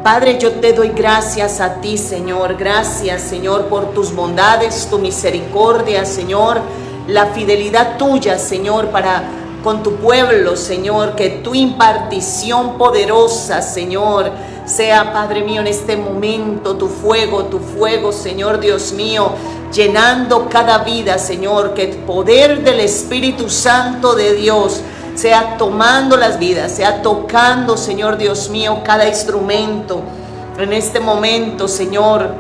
Padre, yo te doy gracias a ti, Señor. Gracias, Señor, por tus bondades, tu misericordia, Señor. La fidelidad tuya, Señor, para con tu pueblo, Señor. Que tu impartición poderosa, Señor, sea, Padre mío, en este momento tu fuego, Señor Dios mío, llenando cada vida, Señor. Que el poder del Espíritu Santo de Dios sea tomando las vidas, sea tocando, Señor Dios mío, cada instrumento. En este momento, Señor,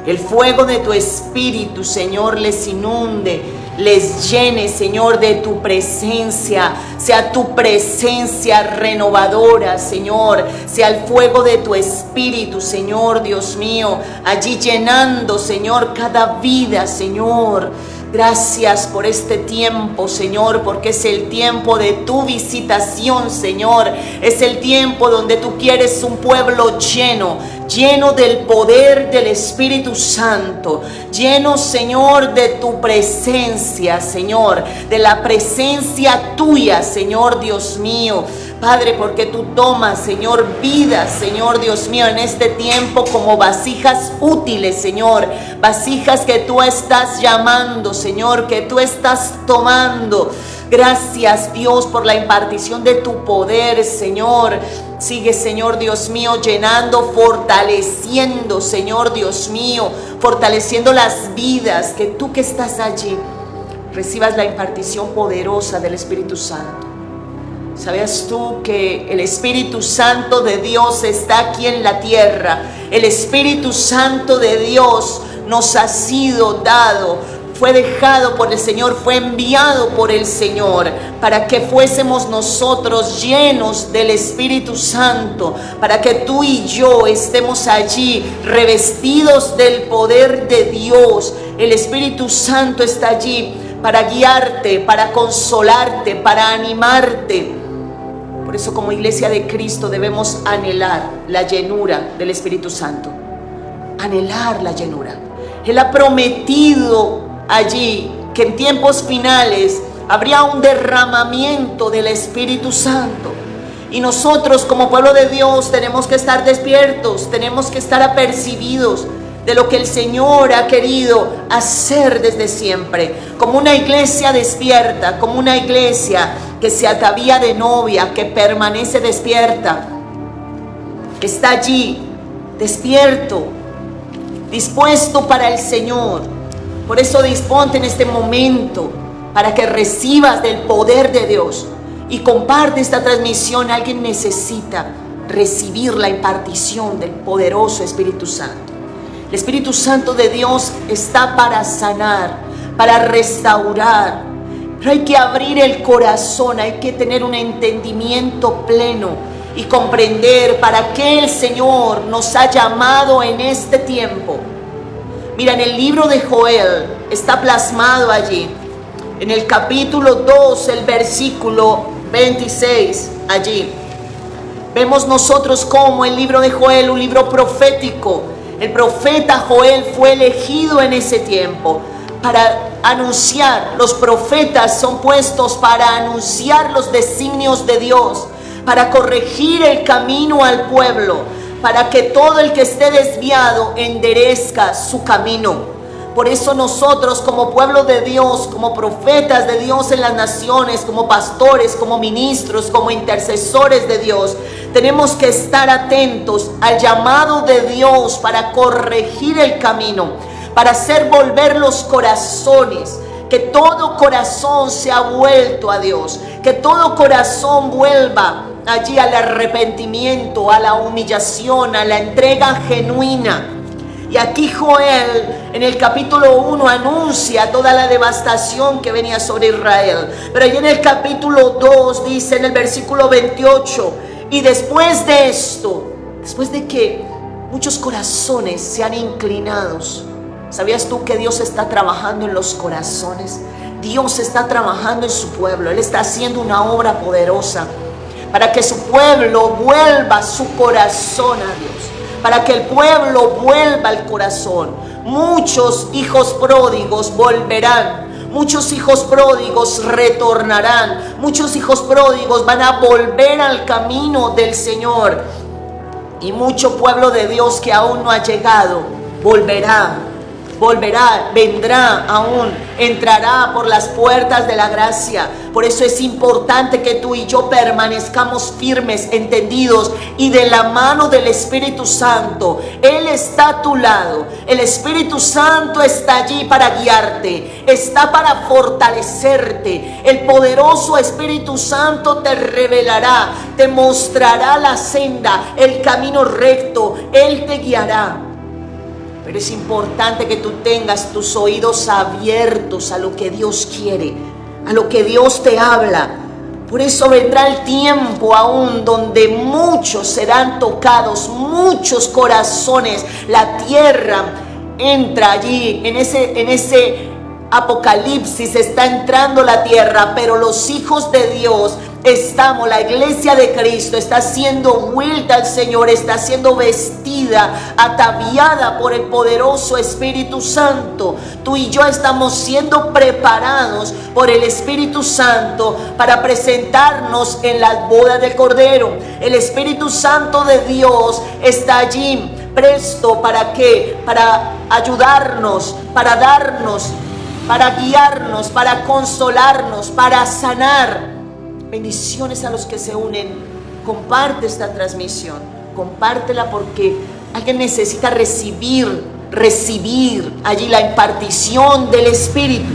el fuego de tu Espíritu, Señor, les inunde, les llene, Señor, de tu presencia. Sea tu presencia renovadora, Señor. Sea el fuego de tu Espíritu, Señor Dios mío, allí llenando, Señor, cada vida, Señor. Gracias por este tiempo, Señor, porque es el tiempo de tu visitación, Señor. Es el tiempo donde tú quieres un pueblo lleno del poder del Espíritu Santo. Lleno, Señor, de tu presencia, Señor. De la presencia tuya, Señor Dios mío. Padre, porque tú tomas, Señor, vidas, Señor Dios mío, en este tiempo como vasijas útiles, Señor. Vasijas que tú estás llamando, Señor, que tú estás tomando. Gracias, Dios, por la impartición de tu poder, Señor. Sigue, Señor Dios mío, llenando, fortaleciendo, Señor Dios mío, fortaleciendo las vidas. Que tú que estás allí recibas la impartición poderosa del Espíritu Santo. ¿Sabías tú que el Espíritu Santo de Dios está aquí en la tierra? El Espíritu Santo de Dios nos ha sido dado, fue dejado por el Señor, fue enviado por el Señor para que fuésemos nosotros llenos del Espíritu Santo, para que tú y yo estemos allí revestidos del poder de Dios. El Espíritu Santo está allí para guiarte, para consolarte, para animarte. Por eso, como iglesia de Cristo, debemos anhelar la llenura del Espíritu Santo. Anhelar la llenura. Él ha prometido allí que en tiempos finales habría un derramamiento del Espíritu Santo. Y nosotros, como pueblo de Dios, tenemos que estar despiertos, tenemos que estar apercibidos de lo que el Señor ha querido hacer desde siempre, como una iglesia despierta, como una iglesia que se atavía de novia, que permanece despierta, que está allí, despierto, dispuesto para el Señor. Por eso disponte en este momento para que recibas del poder de Dios y comparte esta transmisión. Alguien necesita recibir la impartición del poderoso Espíritu Santo. El Espíritu Santo de Dios está para sanar, para restaurar. Pero hay que abrir el corazón, hay que tener un entendimiento pleno y comprender para qué el Señor nos ha llamado en este tiempo. Mira, en el libro de Joel está plasmado allí, en el capítulo 2, el versículo 26, allí. Vemos nosotros cómo el libro de Joel, un libro profético, el profeta Joel fue elegido en ese tiempo para anunciar. Los profetas son puestos para anunciar los designios de Dios, para corregir el camino al pueblo, para que todo el que esté desviado enderezca su camino. Por eso nosotros, como pueblo de Dios, como profetas de Dios en las naciones, como pastores, como ministros, como intercesores de Dios, tenemos que estar atentos al llamado de Dios para corregir el camino, para hacer volver los corazones, que todo corazón sea vuelto a Dios, que todo corazón vuelva allí al arrepentimiento, a la humillación, a la entrega genuina. Y aquí Joel en el capítulo 1 anuncia toda la devastación que venía sobre Israel. Pero allí en el capítulo 2 dice en el versículo 28, y después de esto, después de que muchos corazones sean inclinados, ¿sabías tú que Dios está trabajando en los corazones? Dios está trabajando en su pueblo. Él está haciendo una obra poderosa para que su pueblo vuelva su corazón a Dios, para que el pueblo vuelva al corazón. Muchos hijos pródigos volverán, muchos hijos pródigos retornarán, muchos hijos pródigos van a volver al camino del Señor. Y mucho pueblo de Dios que aún no ha llegado, vendrá aún, entrará por las puertas de la gracia. Por eso es importante que tú y yo permanezcamos firmes, entendidos y de la mano del Espíritu Santo. Él está a tu lado. El Espíritu Santo está allí para guiarte, está para fortalecerte. El poderoso Espíritu Santo te revelará, te mostrará la senda, el camino recto. Él te guiará. Pero es importante que tú tengas tus oídos abiertos a lo que Dios quiere, a lo que Dios te habla. Por eso vendrá el tiempo aún donde muchos serán tocados, muchos corazones. La tierra entra allí, en ese apocalipsis está entrando la tierra, pero los hijos de Dios estamos, la iglesia de Cristo está siendo vuelta al Señor, está siendo vestida, ataviada por el poderoso Espíritu Santo. Tú y yo estamos siendo preparados por el Espíritu Santo para presentarnos en las bodas del Cordero. El Espíritu Santo de Dios está allí presto ¿para qué? Para ayudarnos, para darnos, para guiarnos, para consolarnos, para sanar. Bendiciones a los que se unen. Comparte esta transmisión, compártela, porque alguien necesita recibir allí la impartición del Espíritu.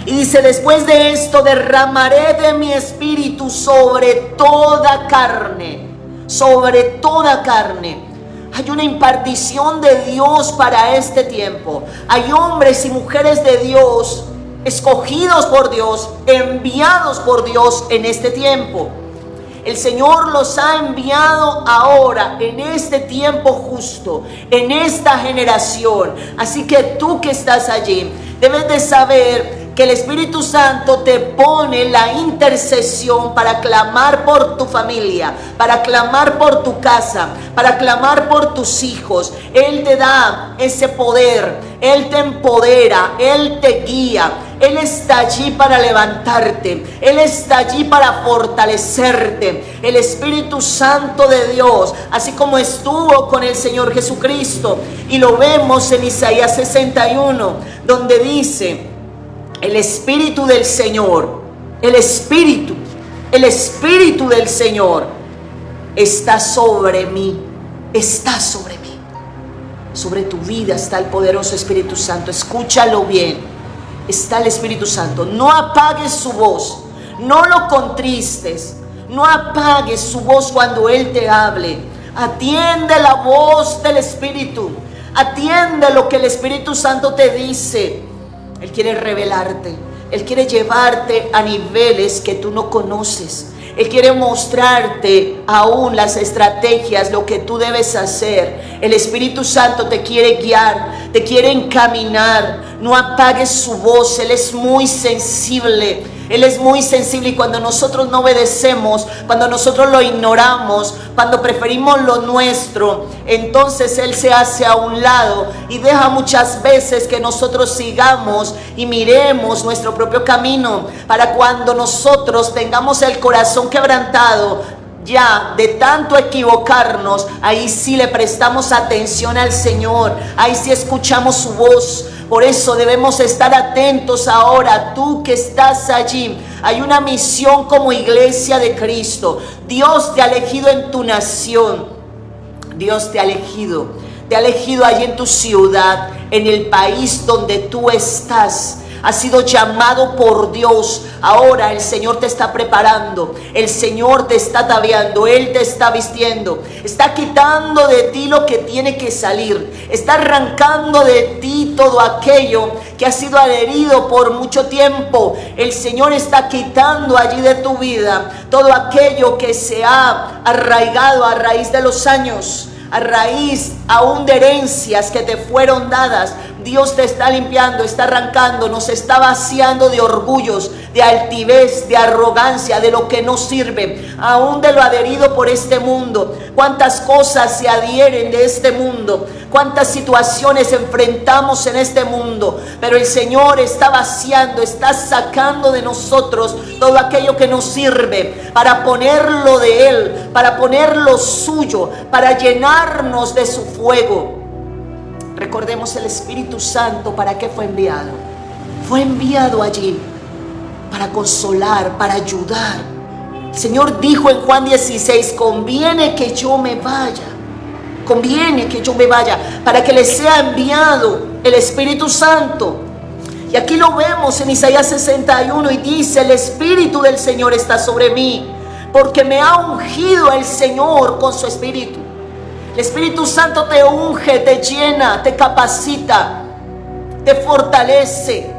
Y dice: después de esto derramaré de mi Espíritu sobre toda carne, sobre toda carne. Hay una impartición de Dios para este tiempo. Hay hombres y mujeres de Dios, escogidos por Dios, enviados por Dios en este tiempo. El Señor los ha enviado ahora, en este tiempo justo, en esta generación. Así que tú que estás allí, debes de saber que el Espíritu Santo te pone la intercesión para clamar por tu familia, para clamar por tu casa, para clamar por tus hijos. Él te da ese poder, Él te empodera, Él te guía. Él está allí para levantarte, Él está allí para fortalecerte. El Espíritu Santo de Dios, así como estuvo con el Señor Jesucristo, y lo vemos en Isaías 61, donde dice: el Espíritu del Señor, el Espíritu del Señor está sobre mí, está sobre mí. Sobre tu vida está el poderoso Espíritu Santo. Escúchalo bien. Está el Espíritu Santo. No apagues su voz, no lo contristes, no apagues su voz cuando Él te hable. Atiende la voz del Espíritu, atiende lo que el Espíritu Santo te dice. Él quiere revelarte, Él quiere llevarte a niveles que tú no conoces. Él quiere mostrarte aún las estrategias, lo que tú debes hacer. El Espíritu Santo te quiere guiar, te quiere encaminar. No apagues su voz, Él es muy sensible. Él es muy sensible, y cuando nosotros no obedecemos, cuando nosotros lo ignoramos, cuando preferimos lo nuestro, entonces Él se hace a un lado y deja muchas veces que nosotros sigamos y miremos nuestro propio camino, para cuando nosotros tengamos el corazón quebrantado ya de tanto equivocarnos, ahí sí le prestamos atención al Señor, ahí sí escuchamos su voz. Por eso debemos estar atentos ahora, tú que estás allí. Hay una misión como iglesia de Cristo. Dios te ha elegido en tu nación. Dios te ha elegido allí en tu ciudad, en el país donde tú estás. Has sido llamado por Dios. Ahora el Señor te está preparando, el Señor te está ataviando, Él te está vistiendo, está quitando de ti lo que tiene que salir, está arrancando de ti todo aquello que ha sido adherido por mucho tiempo. El Señor está quitando allí de tu vida todo aquello que se ha arraigado a raíz de los años, a raíz aún de herencias que te fueron dadas Dios te está limpiando, está arrancando, nos está vaciando de orgullos, de altivez, de arrogancia, de lo que no sirve, aún de lo adherido por este mundo. Cuántas cosas se adhieren de este mundo, cuántas situaciones enfrentamos en este mundo, pero el Señor está vaciando, está sacando de nosotros todo aquello que nos sirve para ponerlo de Él, para ponerlo suyo, para llenarnos de su fuego. Recordemos el Espíritu Santo, ¿para qué fue enviado? Fue enviado allí para consolar, para ayudar. El Señor dijo en Juan 16, conviene que yo me vaya, conviene que yo me vaya, para que les sea enviado el Espíritu Santo. Y aquí lo vemos en Isaías 61 y dice, el Espíritu del Señor está sobre mí, porque me ha ungido el Señor con su Espíritu. El Espíritu Santo te unge, te llena, te capacita, te fortalece.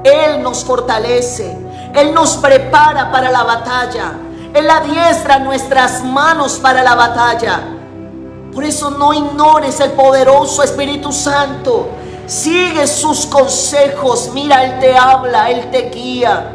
Él nos fortalece, Él nos prepara para la batalla, Él adiestra nuestras manos para la batalla. Por eso no ignores el poderoso Espíritu Santo. Sigue sus consejos. Mira, Él te habla, Él te guía,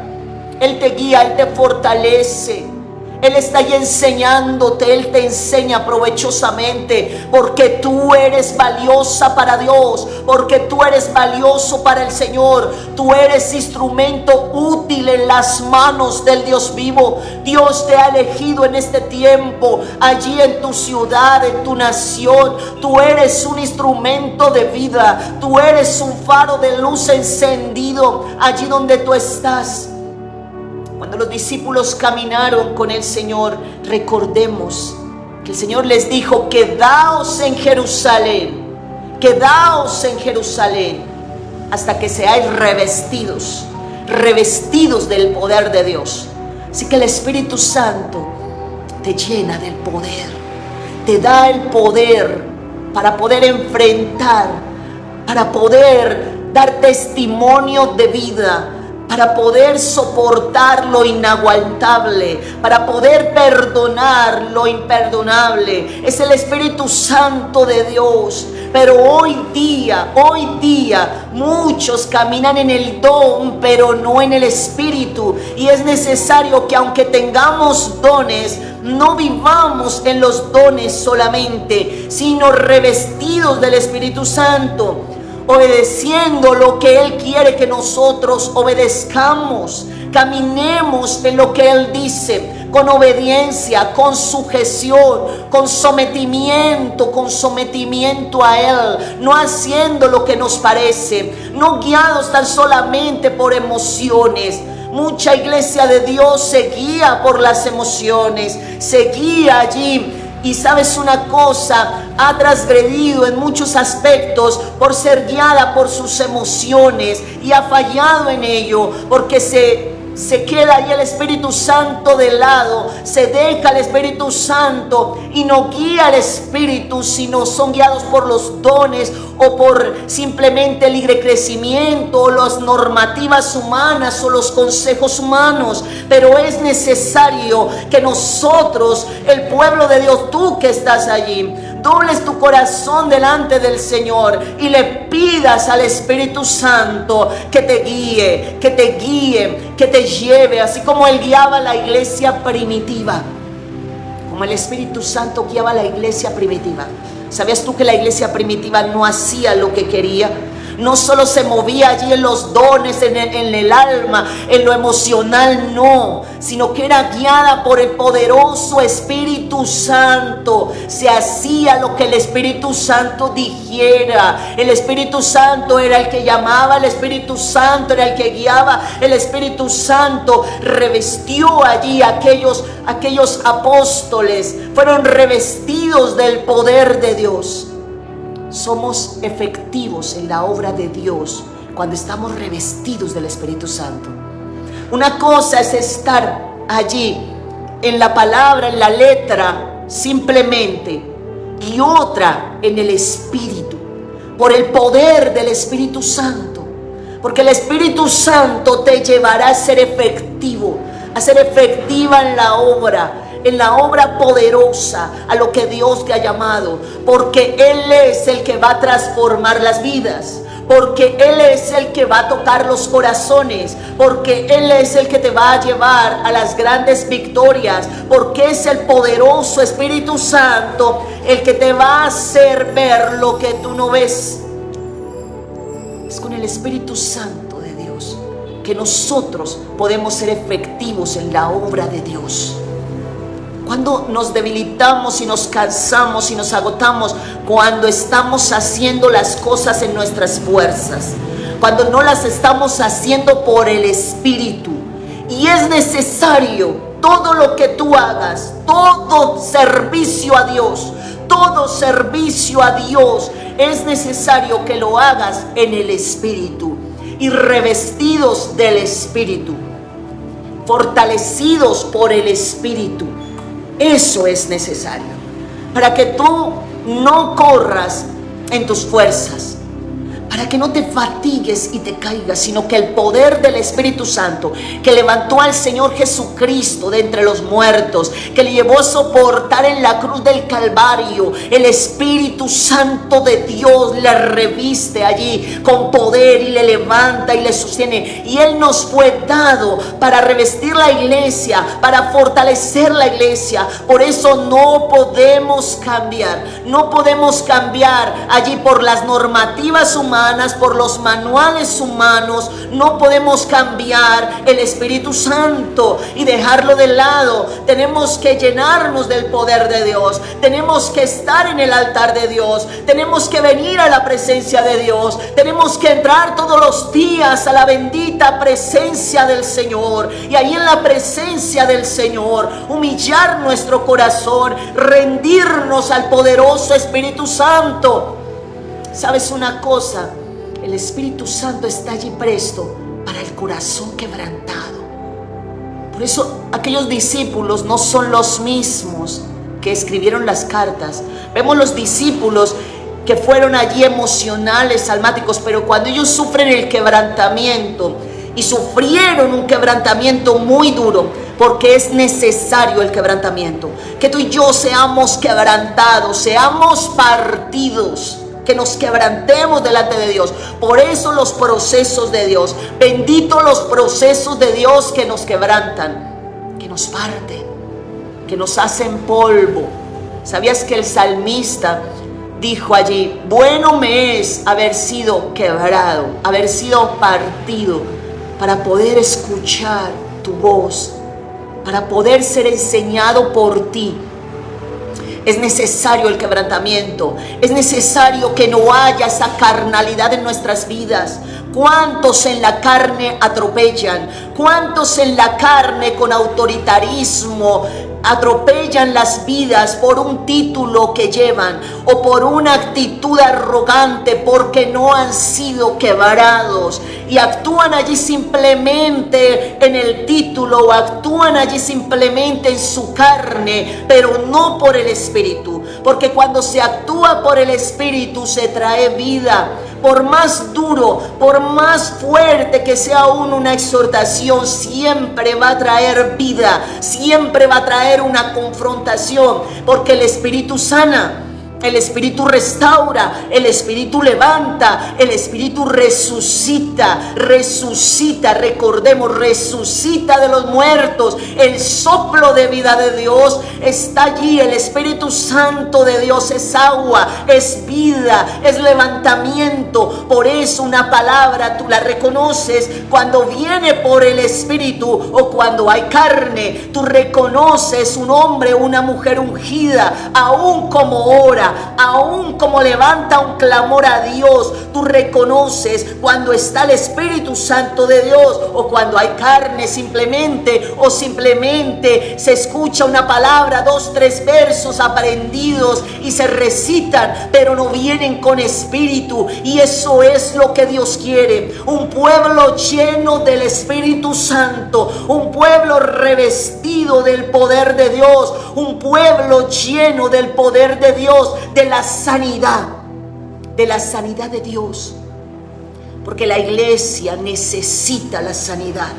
Él te fortalece. Él está ahí enseñándote, Él te enseña provechosamente, porque tú eres valiosa para Dios, porque tú eres valioso para el Señor. Tú eres instrumento útil en las manos del Dios vivo. Dios te ha elegido en este tiempo, allí en tu ciudad, en tu nación. Tú eres un instrumento de vida, tú eres un faro de luz encendido allí donde tú estás. Cuando los discípulos caminaron con el Señor, recordemos que el Señor les dijo, quedaos en Jerusalén, hasta que seáis revestidos del poder de Dios. Así que el Espíritu Santo te llena del poder, te da el poder para poder enfrentar, para poder dar testimonio de vida, para poder soportar lo inaguantable, para poder perdonar lo imperdonable. Es el Espíritu Santo de Dios. Pero hoy día, muchos caminan en el don, pero no en el Espíritu. Y es necesario que aunque tengamos dones, no vivamos en los dones solamente, sino revestidos del Espíritu Santo, obedeciendo lo que Él quiere que nosotros obedezcamos. Caminemos en lo que Él dice, con obediencia, con sujeción, con sometimiento a Él, no haciendo lo que nos parece, no guiados tan solamente por emociones. Mucha iglesia de Dios se guía por las emociones, se guía allí. Y sabes una cosa, ha transgredido en muchos aspectos por ser guiada por sus emociones y ha fallado en ello, porque se queda ahí el Espíritu Santo de lado, se deja el Espíritu Santo y no guía al Espíritu, sino son guiados por los dones o por simplemente el libre crecimiento o las normativas humanas o los consejos humanos. Pero es necesario que nosotros, el pueblo de Dios, tú que estás allí, dobles tu corazón delante del Señor y le pidas al Espíritu Santo que te guíe, que te lleve, así como Él guiaba a la iglesia primitiva, como el Espíritu Santo guiaba a la iglesia primitiva. ¿Sabías tú que la iglesia primitiva no hacía lo que quería? No solo se movía allí en los dones, en el alma, en lo emocional, no, sino que era guiada por el poderoso Espíritu Santo. Se hacía lo que el Espíritu Santo dijera. El Espíritu Santo era el que llamaba, el Espíritu Santo era el que guiaba, el Espíritu Santo revestió allí aquellos apóstoles, fueron revestidos del poder de Dios. Somos efectivos en la obra de Dios cuando estamos revestidos del Espíritu Santo. Una cosa es estar allí en la palabra, en la letra, simplemente, y otra en el Espíritu, por el poder del Espíritu Santo. Porque el Espíritu Santo te llevará a ser efectivo, a ser efectiva en la obra poderosa, a lo que Dios te ha llamado, porque Él es el que va a transformar las vidas, porque Él es el que va a tocar los corazones, porque Él es el que te va a llevar a las grandes victorias, porque es el poderoso Espíritu Santo el que te va a hacer ver lo que tú no ves. Es con el Espíritu Santo de Dios que nosotros podemos ser efectivos en la obra de Dios. Cuando nos debilitamos y nos cansamos y nos agotamos, cuando estamos haciendo las cosas en nuestras fuerzas, cuando no las estamos haciendo por el Espíritu. Y es necesario todo lo que tú hagas, todo servicio a Dios, es necesario que lo hagas en el Espíritu y revestidos del Espíritu, fortalecidos por el Espíritu. Eso es necesario para que tú no corras en tus fuerzas, para que no te fatigues y te caigas, sino que el poder del Espíritu Santo que levantó al Señor Jesucristo de entre los muertos, que le llevó a soportar en la cruz del Calvario, el Espíritu Santo de Dios le reviste allí con poder y le levanta y le sostiene. Y Él nos fue dado para revestir la iglesia, para fortalecer la iglesia. Por eso no podemos cambiar allí por las normativas humanas, por los manuales humanos. No podemos cambiar el Espíritu Santo y dejarlo de lado. Tenemos que llenarnos del poder de Dios, tenemos que estar en el altar de Dios, tenemos que venir a la presencia de Dios, tenemos que entrar todos los días a la bendita presencia del Señor, y ahí en la presencia del Señor humillar nuestro corazón, rendirnos al poderoso Espíritu Santo. ¿Sabes una cosa? El Espíritu Santo está allí presto para el corazón quebrantado. Por eso aquellos discípulos no son los mismos que escribieron las cartas. Vemos los discípulos que fueron allí emocionales, almáticos, pero cuando ellos sufren el quebrantamiento, y sufrieron un quebrantamiento muy duro, porque es necesario el quebrantamiento, que tú y yo seamos quebrantados, seamos partidos, que nos quebrantemos delante de Dios. Por eso los procesos de Dios, benditos los procesos de Dios que nos quebrantan, que nos parten, que nos hacen polvo. ¿Sabías que el salmista dijo allí: bueno me es haber sido quebrado, haber sido partido, para poder escuchar tu voz, para poder ser enseñado por ti? Es necesario el quebrantamiento, es necesario que no haya esa carnalidad en nuestras vidas. ¿Cuántos en la carne atropellan? ¿Cuántos en la carne con autoritarismo atropellan las vidas por un título que llevan o por una actitud arrogante, porque no han sido quebrados y actúan allí simplemente en el título, o actúan allí simplemente en su carne, pero no por el Espíritu? Porque cuando se actúa por el Espíritu se trae vida. Por más duro, por más fuerte que sea aún una exhortación, siempre va a traer vida, siempre va a traer una confrontación, porque el Espíritu sana, el Espíritu restaura, el Espíritu levanta, el Espíritu resucita, recordemos, resucita de los muertos. El soplo de vida de Dios está allí. El Espíritu Santo de Dios es agua, es vida, es levantamiento. Por eso una palabra tú la reconoces cuando viene por el Espíritu o cuando hay carne. Tú reconoces un hombre o una mujer ungida, aún como ora, aún como levanta un clamor a Dios. Tú reconoces cuando está el Espíritu Santo de Dios o cuando hay carne simplemente, o simplemente se escucha una palabra, 2, 3 versos aprendidos y se recitan, pero no vienen con espíritu. Y eso es lo que Dios quiere: un pueblo lleno del Espíritu Santo, un pueblo revestido del poder de Dios, un pueblo lleno del poder de Dios, de la sanidad de Dios. Porque la iglesia necesita la sanidad.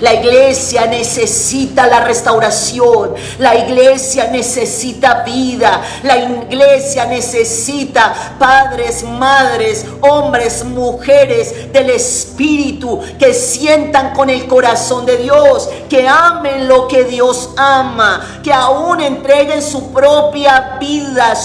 La iglesia necesita la restauración. La iglesia necesita vida. La iglesia necesita padres, madres, hombres, mujeres del Espíritu que sientan con el corazón de Dios, que amen lo que Dios ama, que aún entreguen su propia vida,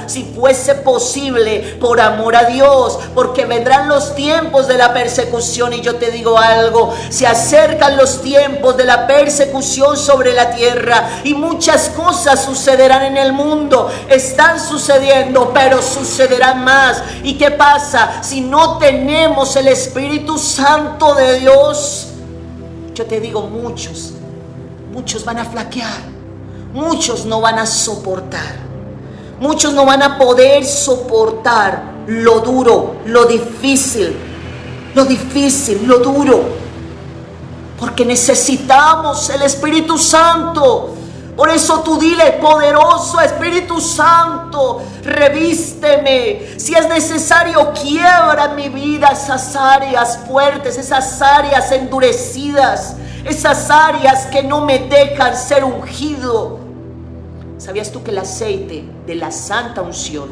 si fuese posible, por amor a Dios, porque vendrán los tiempos de la persecución. Y yo te digo algo, se acercan los tiempos de la persecución sobre la tierra, y muchas cosas sucederán en el mundo, están sucediendo, pero sucederán más. ¿Y qué pasa si no tenemos el Espíritu Santo de Dios? Yo te digo, muchos van a flaquear, muchos no van a soportar, muchos no van a poder soportar lo duro, lo difícil, lo duro, porque necesitamos el Espíritu Santo. Por eso tú dile: poderoso Espíritu Santo, revísteme. Si es necesario, quiebra en mi vida esas áreas fuertes, esas áreas endurecidas, esas áreas que no me dejan ser ungido. ¿Sabías tú que el aceite de la santa unción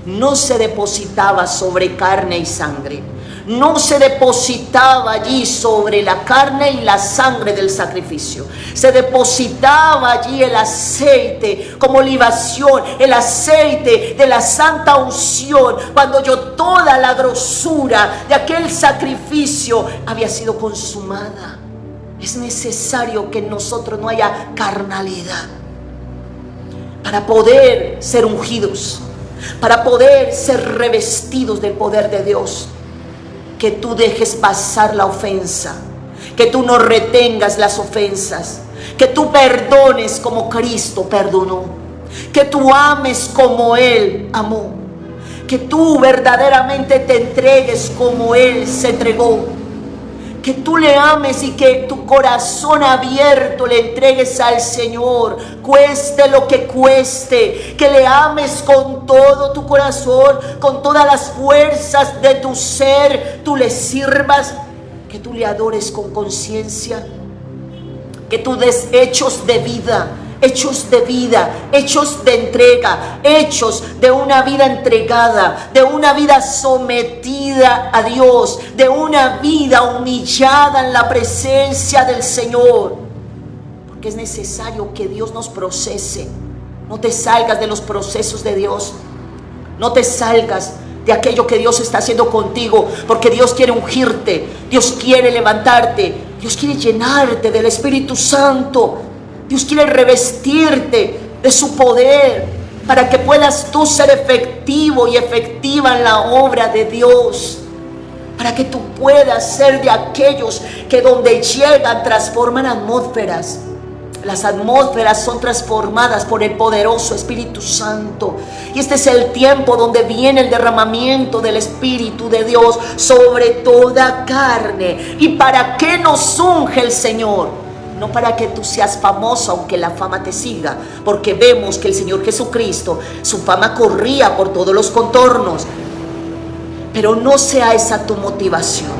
no se depositaba sobre carne y sangre? No se depositaba allí sobre la carne y la sangre del sacrificio. Se depositaba allí el aceite como libación, el aceite de la santa unción, cuando yo toda la grosura de aquel sacrificio había sido consumada. Es necesario que en nosotros no haya carnalidad para poder ser ungidos, para poder ser revestidos del poder de Dios. Que tú dejes pasar la ofensa, que tú no retengas las ofensas, que tú perdones como Cristo perdonó, que tú ames como Él amó, que tú verdaderamente te entregues como Él se entregó, que tú le ames y que tu corazón abierto le entregues al Señor, cueste lo que cueste, que le ames con todo tu corazón, con todas las fuerzas de tu ser, tú le sirvas, que tú le adores con conciencia, que tú des hechos de vida, hechos de entrega, hechos de una vida entregada, de una vida sometida a Dios, de una vida humillada en la presencia del Señor. Porque es necesario que Dios nos procese. No te salgas de los procesos de Dios. No te salgas de aquello que Dios está haciendo contigo, porque Dios quiere ungirte, Dios quiere levantarte, Dios quiere llenarte del Espíritu Santo. Dios quiere revestirte de su poder para que puedas tú ser efectivo y efectiva en la obra de Dios. Para que tú puedas ser de aquellos que donde llegan transforman atmósferas. Las atmósferas son transformadas por el poderoso Espíritu Santo. Y este es el tiempo donde viene el derramamiento del Espíritu de Dios sobre toda carne. ¿Y para qué nos unge el Señor? No para que tú seas famoso, aunque la fama te siga, porque vemos que el Señor Jesucristo, su fama corría por todos los contornos. Pero no sea esa tu motivación.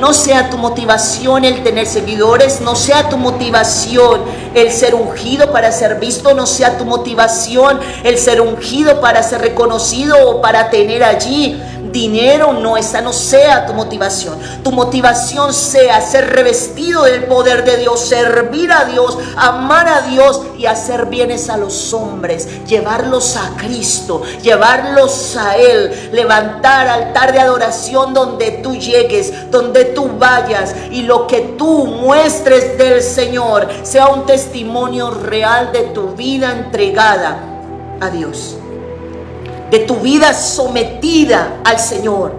No sea tu motivación el tener seguidores, no sea tu motivación el ser ungido para ser visto, no sea tu motivación el ser ungido para ser reconocido o para tener allí dinero. No, esa no sea tu motivación. Tu motivación sea ser revestido del poder de Dios, servir a Dios, amar a Dios y hacer bienes a los hombres, llevarlos a Cristo, llevarlos a Él, levantar altar de adoración donde tú llegues, donde tú vayas, y lo que tú muestres del Señor sea un testimonio real de tu vida entregada a Dios, de tu vida sometida al Señor.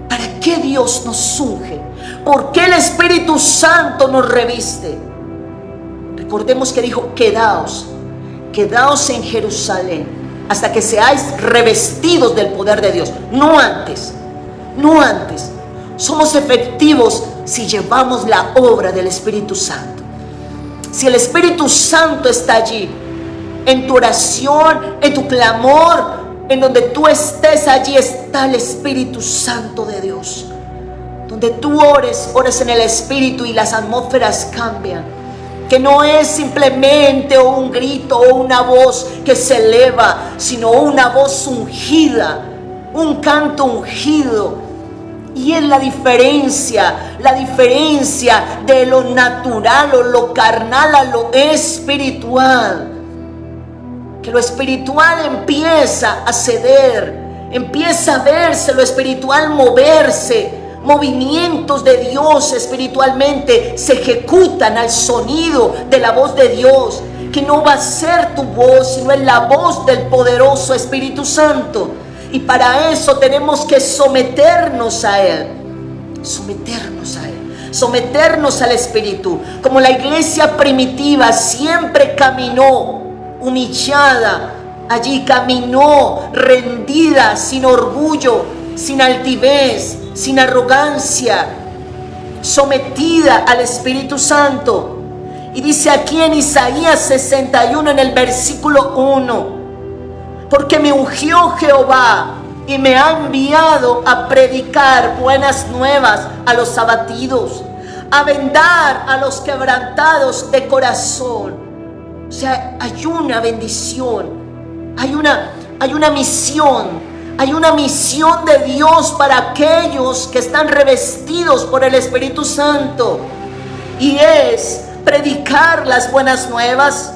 ¿Para qué Dios nos unge? ¿Por qué el Espíritu Santo nos reviste? Recordemos que dijo: quedaos en Jerusalén hasta que seáis revestidos del poder de Dios. No antes. Somos efectivos si llevamos la obra del Espíritu Santo. Si el Espíritu Santo está allí, en tu oración, en tu clamor, en donde tú estés, allí está el Espíritu Santo de Dios. donde tú ores en el Espíritu y las atmósferas cambian. Que no es simplemente un grito o una voz que se eleva, sino una voz ungida, un canto ungido. Y es la diferencia de lo natural o lo carnal a lo espiritual. Que lo espiritual empieza a ceder, empieza a verse lo espiritual moverse. Movimientos de Dios espiritualmente se ejecutan al sonido de la voz de Dios, que no va a ser tu voz, sino es la voz del poderoso Espíritu Santo. Y para eso tenemos que someternos a Él, someternos al Espíritu. Como la iglesia primitiva siempre caminó humillada, allí caminó rendida, sin orgullo, sin altivez, sin arrogancia, sometida al Espíritu Santo. Y dice aquí en Isaías 61 en el versículo 1: porque me ungió Jehová y me ha enviado a predicar buenas nuevas a los abatidos, a vendar a los quebrantados de corazón. O sea, hay una bendición, hay una misión. Hay una misión de Dios para aquellos que están revestidos por el Espíritu Santo. Y es predicar las buenas nuevas.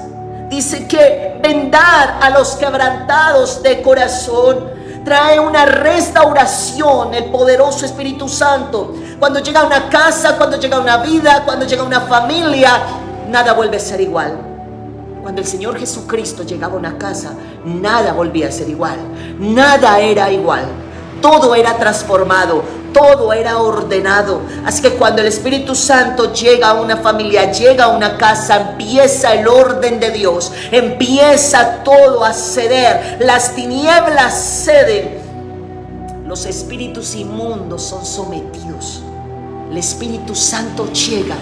Dice que vendar a los quebrantados de corazón. Trae una restauración el poderoso Espíritu Santo. Cuando llega a una casa, cuando llega a una vida, cuando llega a una familia, nada vuelve a ser igual. Cuando el Señor Jesucristo llegaba a una casa, nada volvía a ser igual. Nada era igual. Todo era transformado. Todo era ordenado. Así que cuando el Espíritu Santo llega a una familia, llega a una casa, empieza el orden de Dios. Empieza todo a ceder. Las tinieblas ceden. Los espíritus inmundos son sometidos. El Espíritu Santo llega.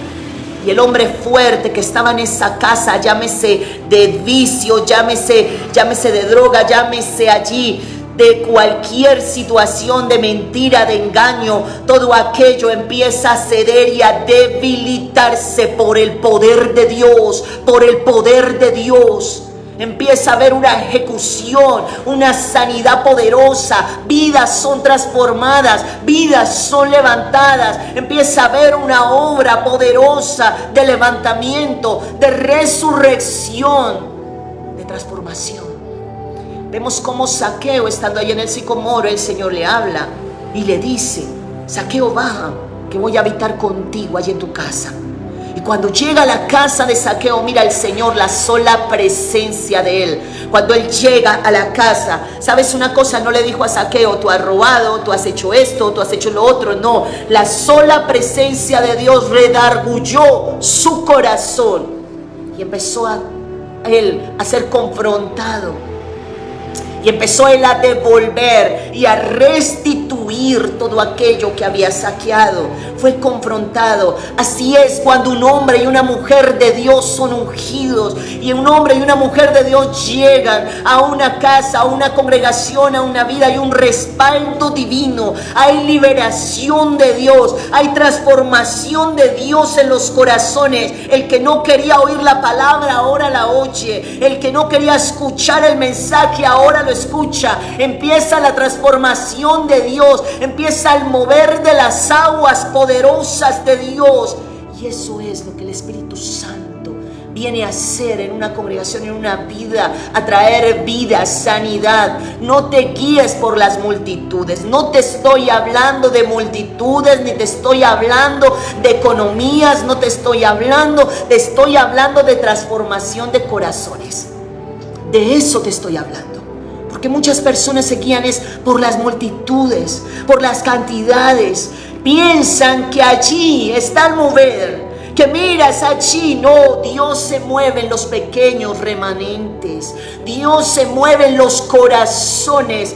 Y el hombre fuerte que estaba en esa casa, llámese de vicio, llámese de droga, llámese allí de cualquier situación de mentira, de engaño, todo aquello empieza a ceder y a debilitarse por el poder de Dios, por el poder de Dios. Empieza a haber una ejecución, una sanidad poderosa, vidas son transformadas, vidas son levantadas. Empieza a haber una obra poderosa de levantamiento, de resurrección, de transformación. Vemos cómo Zaqueo, estando ahí en el sicomoro, el Señor le habla y le dice: Zaqueo, baja, que voy a habitar contigo allí en tu casa. Y cuando llega a la casa de Zaqueo, mira el Señor, la sola presencia de Él. Cuando Él llega a la casa, ¿sabes una cosa? No le dijo a Zaqueo: tú has robado, tú has hecho esto, tú has hecho lo otro. No, la sola presencia de Dios redarguyó su corazón. Y empezó él a ser confrontado. Y empezó él a devolver y a restituir todo aquello que había saqueado. Fue confrontado. Así es cuando un hombre y una mujer de Dios son ungidos. Y un hombre y una mujer de Dios llegan a una casa, a una congregación, a una vida. Hay un respaldo divino. Hay liberación de Dios. Hay transformación de Dios en los corazones. El que no quería oír la palabra ahora la oye. El que no quería escuchar el mensaje ahora lo escucha. Empieza la transformación de Dios, empieza el mover de las aguas poderosas de Dios. Y eso es lo que el Espíritu Santo viene a hacer en una congregación, en una vida, a traer vida, sanidad. No te guíes por las multitudes. No te estoy hablando de multitudes, ni te estoy hablando de economías, no te estoy hablando de transformación de corazones. De eso te estoy hablando. Porque muchas personas se guían por las multitudes, por las cantidades. Piensan que allí está el mover, que miras allí. No, Dios se mueve en los pequeños remanentes. Dios se mueve en los corazones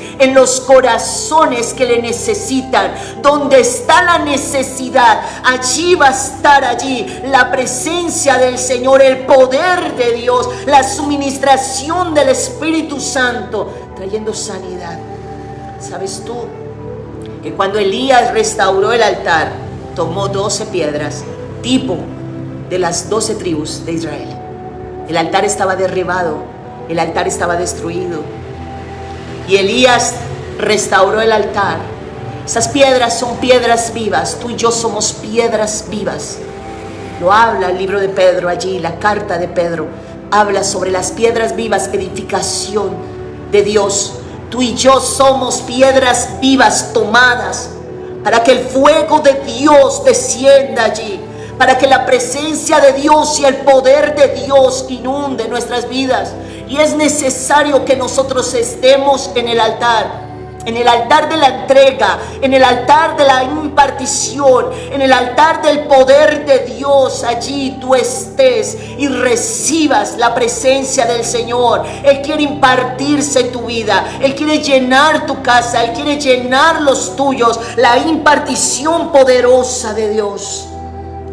que le necesitan. Donde está la necesidad, allí va a estar allí la presencia del Señor, el poder de Dios, la suministración del Espíritu Santo, trayendo sanidad. ¿Sabes tú que cuando Elías restauró el altar, tomó 12 piedras, tipo de las 12 tribus de Israel. El altar estaba derribado, el altar estaba destruido. Y Elías restauró el altar. Esas piedras son piedras vivas. Tú y yo somos piedras vivas. Lo habla el libro de Pedro allí, la carta de Pedro. Habla sobre las piedras vivas, edificación de Dios. Tú y yo somos piedras vivas tomadas para que el fuego de Dios descienda allí, para que la presencia de Dios y el poder de Dios inunde nuestras vidas. Y es necesario que nosotros estemos en el altar de la entrega, en el altar de la impartición, en el altar del poder de Dios. Allí tú estés y recibas la presencia del Señor. Él quiere impartirse en tu vida, Él quiere llenar tu casa, Él quiere llenar los tuyos, la impartición poderosa de Dios.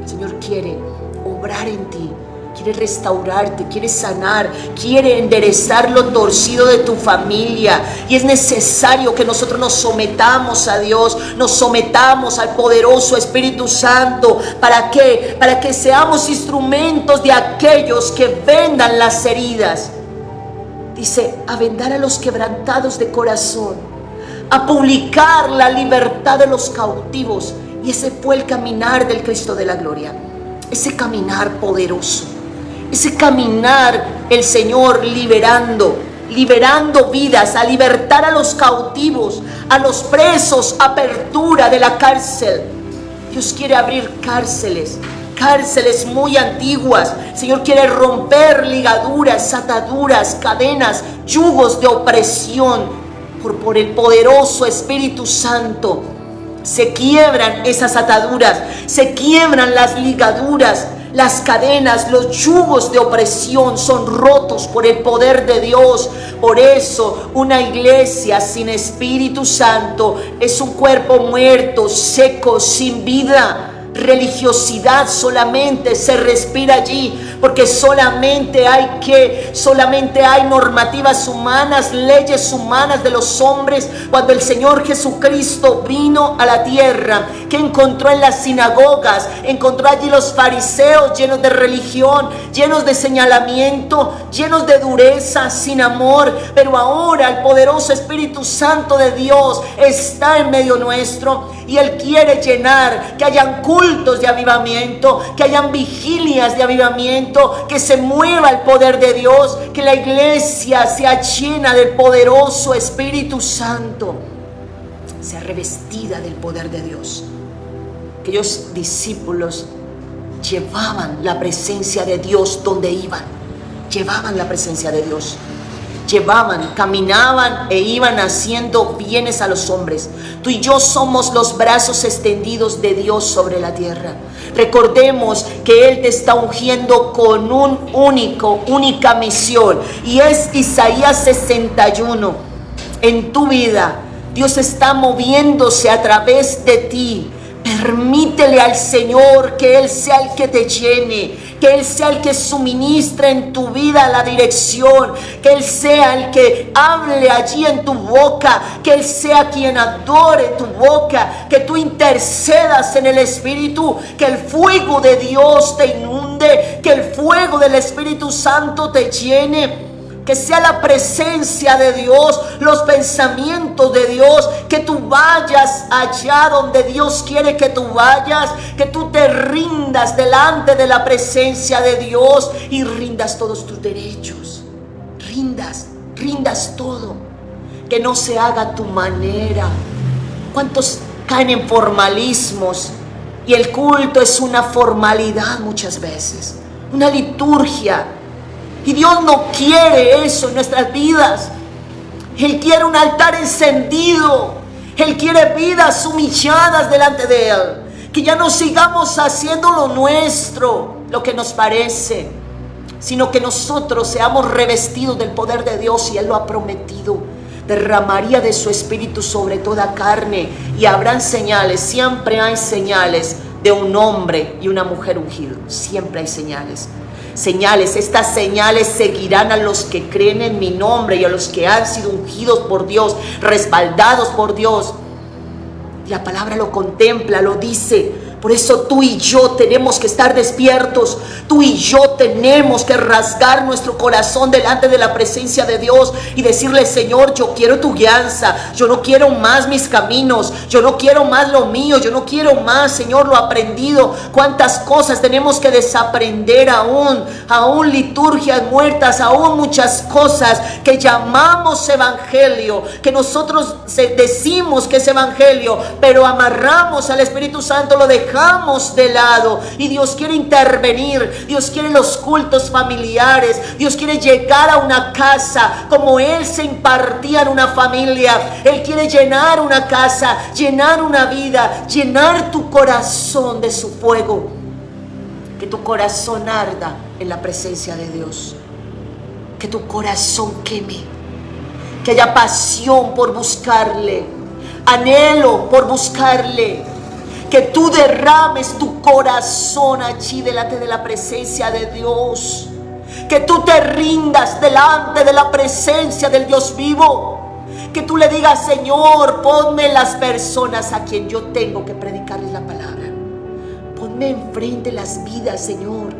El Señor quiere obrar en ti, quiere restaurarte, quiere sanar, quiere enderezar lo torcido de tu familia. Y es necesario que nosotros nos sometamos a Dios, nos sometamos al poderoso Espíritu Santo. ¿Para qué? Para que seamos instrumentos de aquellos que vendan las heridas. Dice, a vendar a los quebrantados de corazón, a publicar la libertad de los cautivos. Y ese fue el caminar del Cristo de la gloria, ese caminar poderoso. Ese caminar, el Señor liberando vidas, a libertar a los cautivos, a los presos, apertura de la cárcel. Dios quiere abrir cárceles muy antiguas. El Señor quiere romper ligaduras, ataduras, cadenas, yugos de opresión. Por el poderoso Espíritu Santo se quiebran esas ataduras, se quiebran las ligaduras. Las cadenas, los yugos de opresión son rotos por el poder de Dios. Por eso una iglesia sin Espíritu Santo es un cuerpo muerto, seco, sin vida. Religiosidad solamente se respira allí, porque solamente hay normativas humanas, leyes humanas de los hombres. Cuando el Señor Jesucristo vino a la tierra, que encontró en las sinagogas, encontró allí los fariseos llenos de religión, llenos de señalamiento, llenos de dureza, sin amor. Pero ahora el poderoso Espíritu Santo de Dios está en medio nuestro, y Él quiere llenar, que hayan cultos de avivamiento, que hayan vigilias de avivamiento, que se mueva el poder de Dios, que la iglesia sea llena del poderoso Espíritu Santo, sea revestida del poder de Dios. Aquellos discípulos llevaban la presencia de Dios donde iban, llevaban la presencia de Dios. Caminaban e iban haciendo bienes a los hombres. Tú y yo somos los brazos extendidos de Dios sobre la tierra. Recordemos que Él te está ungiendo con única misión, y es Isaías 61. En tu vida Dios está moviéndose a través de ti. Permítele al Señor que Él sea el que te llene, que Él sea el que suministre en tu vida la dirección, que Él sea el que hable allí en tu boca, que Él sea quien adore tu boca, que tú intercedas en el Espíritu, que el fuego de Dios te inunde, que el fuego del Espíritu Santo te llene. Que sea la presencia de Dios, los pensamientos de Dios, que tú vayas allá donde Dios quiere que tú vayas, que tú te rindas delante de la presencia de Dios y rindas todos tus derechos, rindas todo, que no se haga a tu manera. ¿Cuántos caen en formalismos? Y el culto es una formalidad muchas veces, una liturgia. Y Dios no quiere eso en nuestras vidas. Él quiere un altar encendido. Él quiere vidas humilladas delante de Él. Que ya no sigamos haciendo lo nuestro, lo que nos parece, sino que nosotros seamos revestidos del poder de Dios. Y Él lo ha prometido. Derramaría de su Espíritu sobre toda carne, y habrán señales. Siempre hay señales de un hombre y una mujer ungidos. Siempre hay señales. Estas señales seguirán a los que creen en mi nombre y a los que han sido ungidos por Dios, respaldados por Dios. La palabra lo contempla, lo dice. Por eso tú y yo tenemos que estar despiertos. Tú y yo tenemos que rasgar nuestro corazón delante de la presencia de Dios y decirle: Señor, yo quiero tu guianza. Yo no quiero más mis caminos. Yo no quiero más lo mío. Yo no quiero más, Señor, lo aprendido. Cuántas cosas tenemos que desaprender aún liturgias muertas, aún muchas cosas que llamamos evangelio, que nosotros decimos que es evangelio, pero amarramos al Espíritu Santo, lo dejamos de lado. Y Dios quiere intervenir. Dios quiere los cultos familiares. Dios quiere llegar a una casa como Él se impartía en una familia. Él quiere llenar una casa, llenar una vida, llenar tu corazón de su fuego. Que tu corazón arda en la presencia de Dios. Que tu corazón queme. Que haya pasión por buscarle, anhelo por buscarle. Que tú derrames tu corazón allí delante de la presencia de Dios. Que tú te rindas delante de la presencia del Dios vivo. Que tú le digas: Señor, ponme las personas a quien yo tengo que predicarles la palabra. Ponme enfrente las vidas, Señor,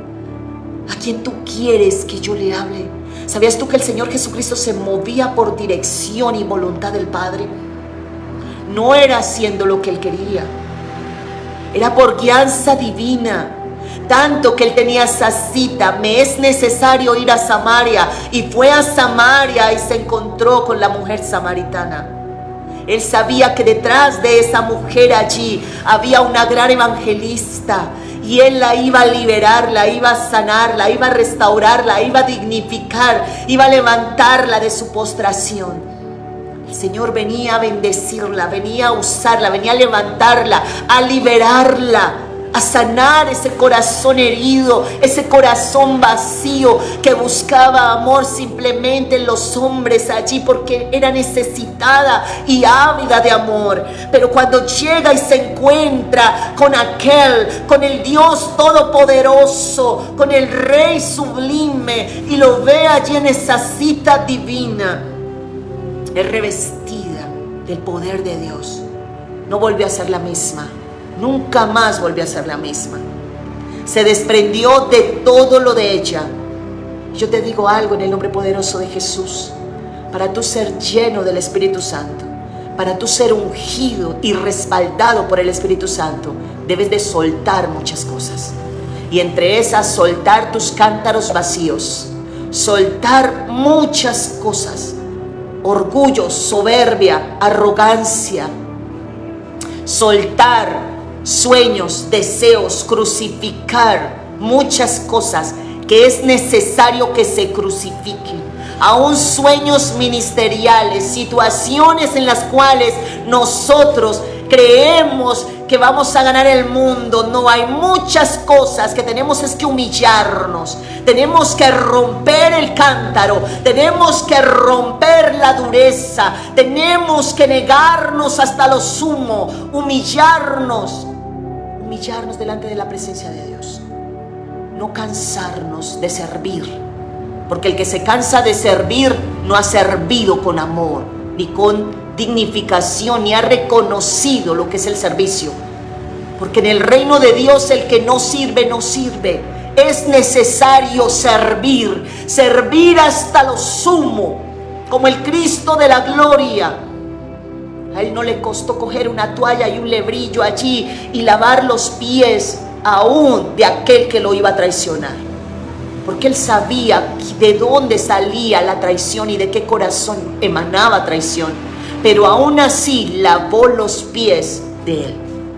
a quien tú quieres que yo le hable. ¿Sabías tú que el Señor Jesucristo se movía por dirección y voluntad del Padre? No era haciendo lo que Él quería, era por guianza divina. Tanto que Él tenía esa cita: me es necesario ir a Samaria. Y fue a Samaria y se encontró con la mujer samaritana. Él sabía que detrás de esa mujer allí había una gran evangelista. Y Él la iba a liberar, la iba a sanar, la iba a restaurar, la iba a dignificar, iba a levantarla de su postración. El Señor venía a bendecirla, venía a usarla, venía a levantarla, a liberarla, a sanar ese corazón herido, ese corazón vacío que buscaba amor simplemente en los hombres allí porque era necesitada y ávida de amor. Pero cuando llega y se encuentra con con el Dios todopoderoso, con el Rey sublime, y lo ve allí en esa cita divina, es revestida del poder de Dios. No volvió a ser la misma. Nunca más volvió a ser la misma. Se desprendió de todo lo de ella. Yo te digo algo en el nombre poderoso de Jesús. Para tú ser lleno del Espíritu Santo, para tú ser ungido y respaldado por el Espíritu Santo, debes de soltar muchas cosas. Y entre esas, soltar tus cántaros vacíos. Soltar muchas cosas. Orgullo, soberbia, arrogancia. Soltar sueños, deseos, crucificar muchas cosas que es necesario que se crucifiquen. Aún sueños ministeriales, situaciones en las cuales nosotros creemos que vamos a ganar el mundo. No, hay muchas cosas que tenemos es que humillarnos. Tenemos que romper el cántaro. Tenemos que romper la dureza. Tenemos que negarnos hasta lo sumo. Humillarnos delante de la presencia de Dios. No cansarnos de servir. Porque el que se cansa de servir no ha servido con amor, ni con dignificación, ni ha reconocido lo que es el servicio. Porque en el reino de Dios el que no sirve, no sirve. Es necesario servir hasta lo sumo, como el Cristo de la gloria. A Él no le costó coger una toalla y un lebrillo allí y lavar los pies aún de aquel que lo iba a traicionar. Porque Él sabía de dónde salía la traición y de qué corazón emanaba traición. Pero aún así lavó los pies de Él.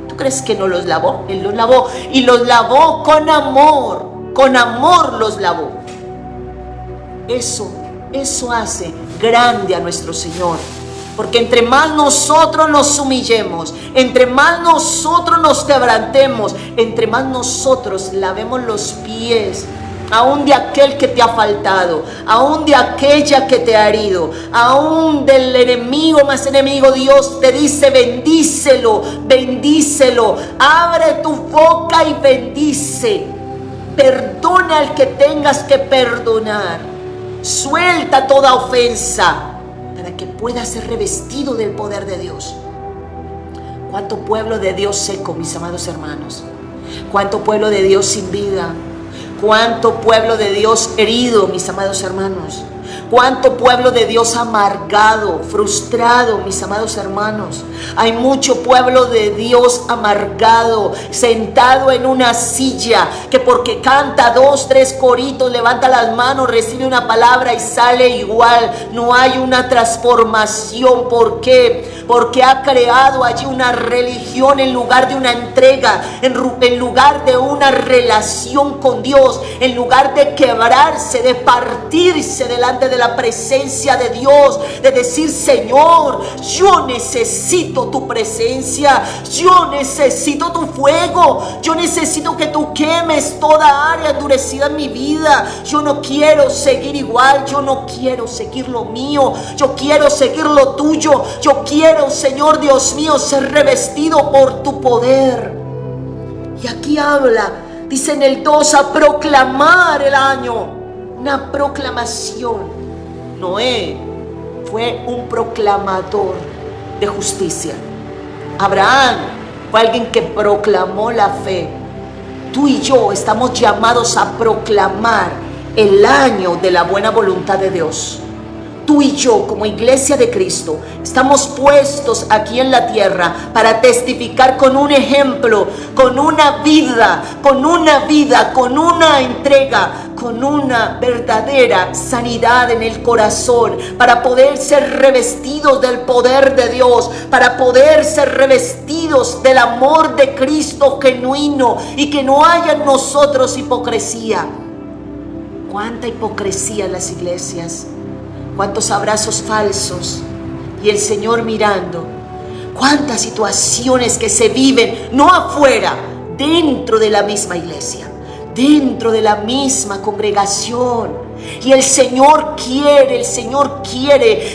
¿Tú crees que no los lavó? Él los lavó, y los lavó con amor los lavó. Eso hace grande a nuestro Señor. Porque entre más nosotros nos humillemos, entre más nosotros nos quebrantemos, entre más nosotros lavemos los pies, aún de aquel que te ha faltado, aún de aquella que te ha herido, aún del enemigo más enemigo, Dios te dice: bendícelo, bendícelo, abre tu boca y bendice, perdona al que tengas que perdonar, suelta toda ofensa, para que puedas ser revestido del poder de Dios. ¿Cuánto pueblo de Dios seco, mis amados hermanos? ¿Cuánto pueblo de Dios sin vida? ¿Cuánto pueblo de Dios herido, mis amados hermanos? ¿Cuánto pueblo de Dios amargado, frustrado, mis amados hermanos? Hay mucho pueblo de Dios amargado, sentado en una silla, que porque canta 2, 3 coritos, levanta las manos, recibe una palabra y sale igual. No hay una transformación. ¿Por qué? Porque ha creado allí una religión en lugar de una entrega, en lugar de una relación con Dios, en lugar de quebrarse, de partirse delante de la presencia de Dios, de decir: Señor, yo necesito tu presencia, yo necesito tu fuego, yo necesito que tú quemes toda área endurecida en mi vida. Yo no quiero seguir igual, yo no quiero seguir lo mío, yo quiero seguir lo tuyo. Yo quiero, Señor Dios mío, ser revestido por tu poder. Y aquí habla, dice en el 2, a proclamar el año, una proclamación. Noé fue un proclamador de justicia. Abraham fue alguien que proclamó la fe. Tú y yo estamos llamados a proclamar el año de la buena voluntad de Dios. Tú y yo, como iglesia de Cristo, estamos puestos aquí en la tierra para testificar con un ejemplo, con una vida, con una entrega, con una verdadera sanidad en el corazón, para poder ser revestidos del poder de Dios, para poder ser revestidos del amor de Cristo genuino, y que no haya en nosotros hipocresía. ¿Cuánta hipocresía en las iglesias? ¿Cuántos abrazos falsos? Y el Señor mirando. ¿Cuántas situaciones que se viven, no afuera, dentro de la misma iglesia, dentro de la misma congregación? Y el Señor quiere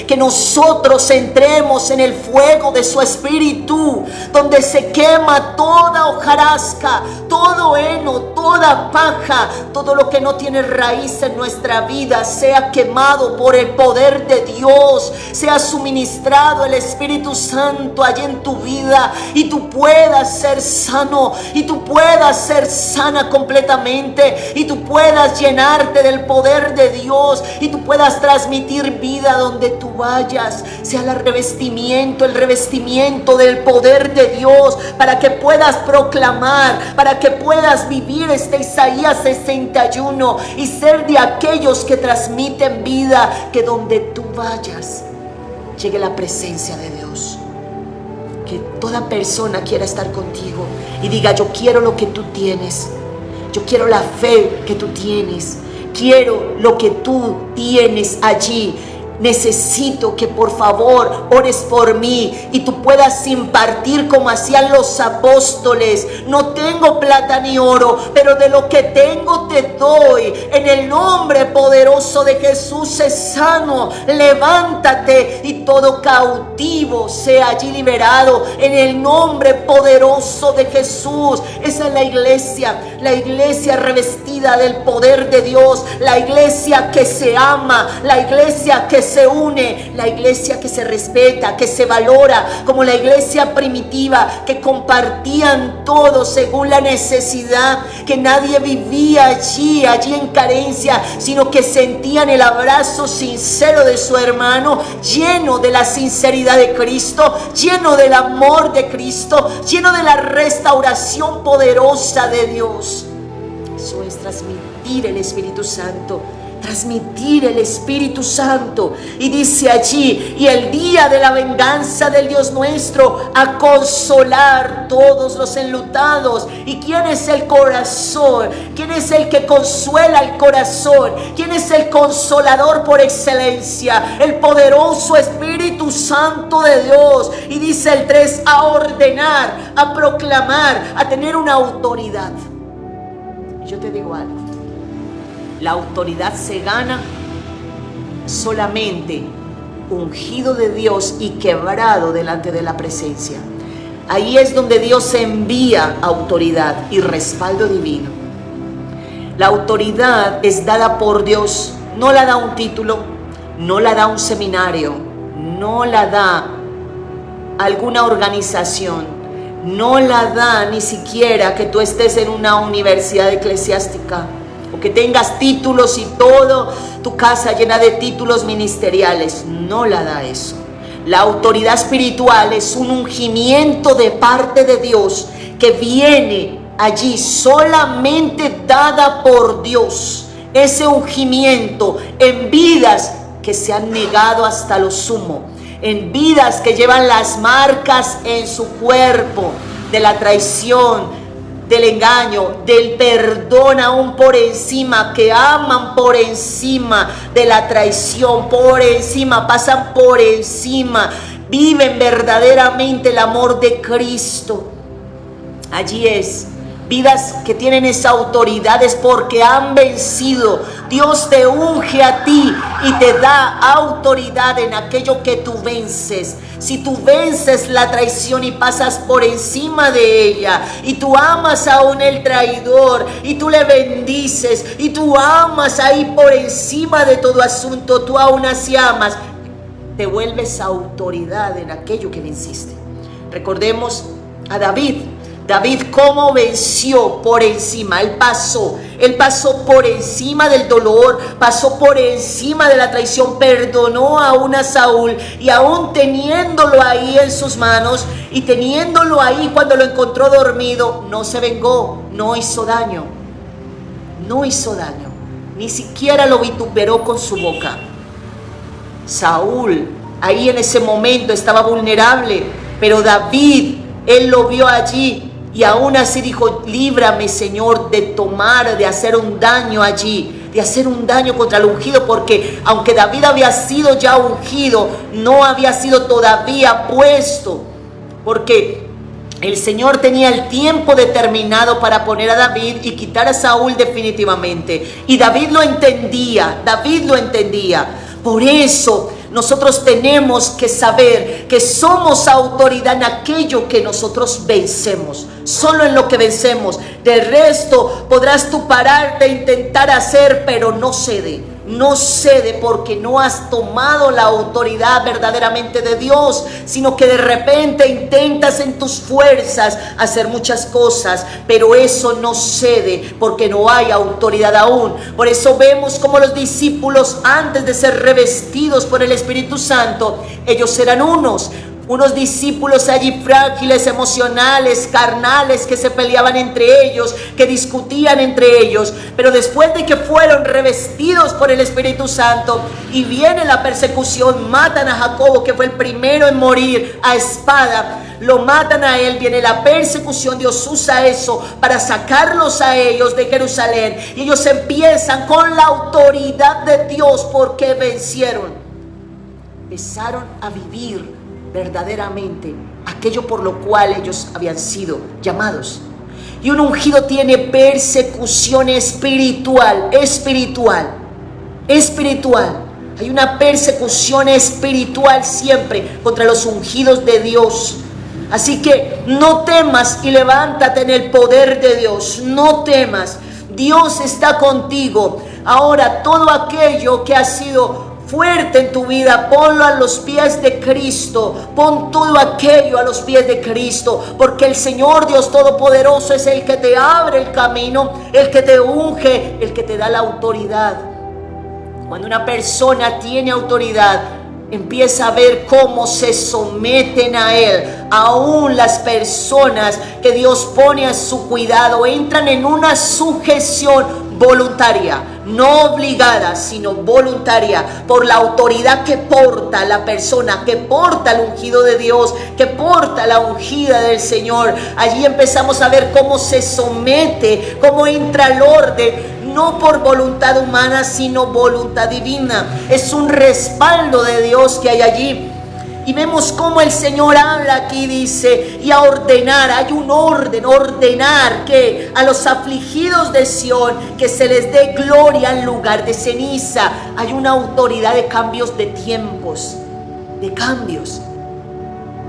que nosotros entremos en el fuego de su Espíritu, donde se quema toda hojarasca, todo heno, toda paja, todo lo que no tiene raíz en nuestra vida sea quemado por el poder de Dios, sea suministrado el Espíritu Santo allí en tu vida, y tú puedas ser sano, y tú puedas ser sana completamente, y tú puedas llenarte del poder de Dios, y tú puedas transmitir vida donde tú vayas. Sea el revestimiento del poder de Dios, para que puedas proclamar, para que puedas vivir este Isaías 61 y ser de aquellos que transmiten vida, que donde tú vayas llegue la presencia de Dios. Que toda persona quiera estar contigo y diga: yo quiero lo que tú tienes, yo quiero la fe que tú tienes, quiero lo que tú tienes allí. Necesito que por favor ores por mí y tú puedas impartir como hacían los apóstoles. No tengo plata ni oro, pero de lo que tengo te doy. En el nombre poderoso de Jesús, sé sano, levántate y todo cautivo sea allí liberado. En el nombre poderoso de Jesús. Esa es la iglesia revestida del poder de Dios, la iglesia que se ama, la iglesia que se une, la iglesia que se respeta, que se valora, como la iglesia primitiva, que compartían todo según la necesidad, que nadie vivía allí en carencia, sino que sentían el abrazo sincero de su hermano, lleno de la sinceridad de Cristo, lleno del amor de Cristo, lleno de la restauración poderosa de Dios. Eso es transmitir el Espíritu Santo. Transmitir el Espíritu Santo. Y dice allí: y el día de la venganza del Dios nuestro, a consolar todos los enlutados. ¿Y quién es el corazón? ¿Quién es el que consuela el corazón? ¿Quién es el consolador por excelencia? El poderoso Espíritu Santo de Dios. Y dice el 3: a ordenar, a proclamar, a tener una autoridad. Yo te digo algo: la autoridad se gana solamente ungido de Dios y quebrado delante de la presencia. Ahí es donde Dios envía autoridad y respaldo divino. La autoridad es dada por Dios, no la da un título, no la da un seminario, no la da alguna organización. no la da ni siquiera que tú estés en una universidad eclesiástica o que tengas títulos y todo tu casa llena de títulos ministeriales. No la da eso. La autoridad espiritual es un ungimiento de parte de Dios que viene allí solamente dada por Dios. Ese ungimiento en vidas que se han negado hasta lo sumo, en vidas que llevan las marcas en su cuerpo de la traición, del engaño, del perdón aún por encima, que aman por encima de la traición, por encima, pasan por encima, viven verdaderamente el amor de Cristo. Allí es. Vidas que tienen esa autoridad es porque han vencido. Dios te unge a ti y te da autoridad en aquello que tú vences. Si tú vences la traición y pasas por encima de ella, y tú amas aún el traidor, y tú le bendices, y tú amas ahí por encima de todo asunto, tú aún así amas, te vuelves autoridad en aquello que venciste. Recordemos a David. David cómo venció por encima. Él pasó por encima del dolor, pasó por encima de la traición, perdonó aún a Saúl, y aún teniéndolo ahí en sus manos y teniéndolo ahí cuando lo encontró dormido, no se vengó, no hizo daño, ni siquiera lo vituperó con su boca. Saúl ahí en ese momento estaba vulnerable, pero David, él lo vio allí. Y aún así dijo: líbrame, Señor, de hacer un daño allí, de hacer un daño contra el ungido, porque aunque David había sido ya ungido, no había sido todavía puesto, porque el Señor tenía el tiempo determinado para poner a David y quitar a Saúl definitivamente. Y David lo entendía. Por eso nosotros tenemos que saber que somos autoridad en aquello que nosotros vencemos, solo en lo que vencemos. Del resto podrás tú pararte e intentar hacer, pero no cede porque no has tomado la autoridad verdaderamente de Dios, sino que de repente intentas en tus fuerzas hacer muchas cosas, pero eso no cede porque no hay autoridad aún. Por eso vemos como los discípulos, antes de ser revestidos por el Espíritu Santo, ellos eran unos discípulos allí frágiles, emocionales, carnales, que se peleaban entre ellos, que discutían entre ellos. Pero después de que fueron revestidos por el Espíritu Santo y viene la persecución, matan a Jacobo, que fue el primero en morir a espada, lo matan a él, viene la persecución. Dios usa eso para sacarlos a ellos de Jerusalén, y ellos empiezan con la autoridad de Dios porque vencieron. Empezaron a vivir verdaderamente aquello por lo cual ellos habían sido llamados. Y un ungido tiene persecución espiritual. Hay una persecución espiritual siempre contra los ungidos de Dios. Así que no temas y levántate en el poder de Dios. No temas, Dios está contigo. Ahora, todo aquello que ha sido fuerte en tu vida, ponlo a los pies de Cristo. Pon todo aquello a los pies de Cristo, porque el Señor Dios Todopoderoso es el que te abre el camino, el que te unge, el que te da la autoridad. Cuando una persona tiene autoridad, empieza a ver cómo se someten a él. Aún las personas que Dios pone a su cuidado entran en una sujeción voluntaria, no obligada, sino voluntaria, por la autoridad que porta la persona, que porta el ungido de Dios, que porta la ungida del Señor. Allí empezamos a ver cómo se somete, cómo entra el orden, no por voluntad humana, sino voluntad divina. Es un respaldo de Dios que hay allí. Y vemos cómo el Señor habla aquí, dice, y a ordenar, hay un orden, ordenar que a los afligidos de Sión, que se les dé gloria en lugar de ceniza. Hay una autoridad de cambios de tiempos, de cambios.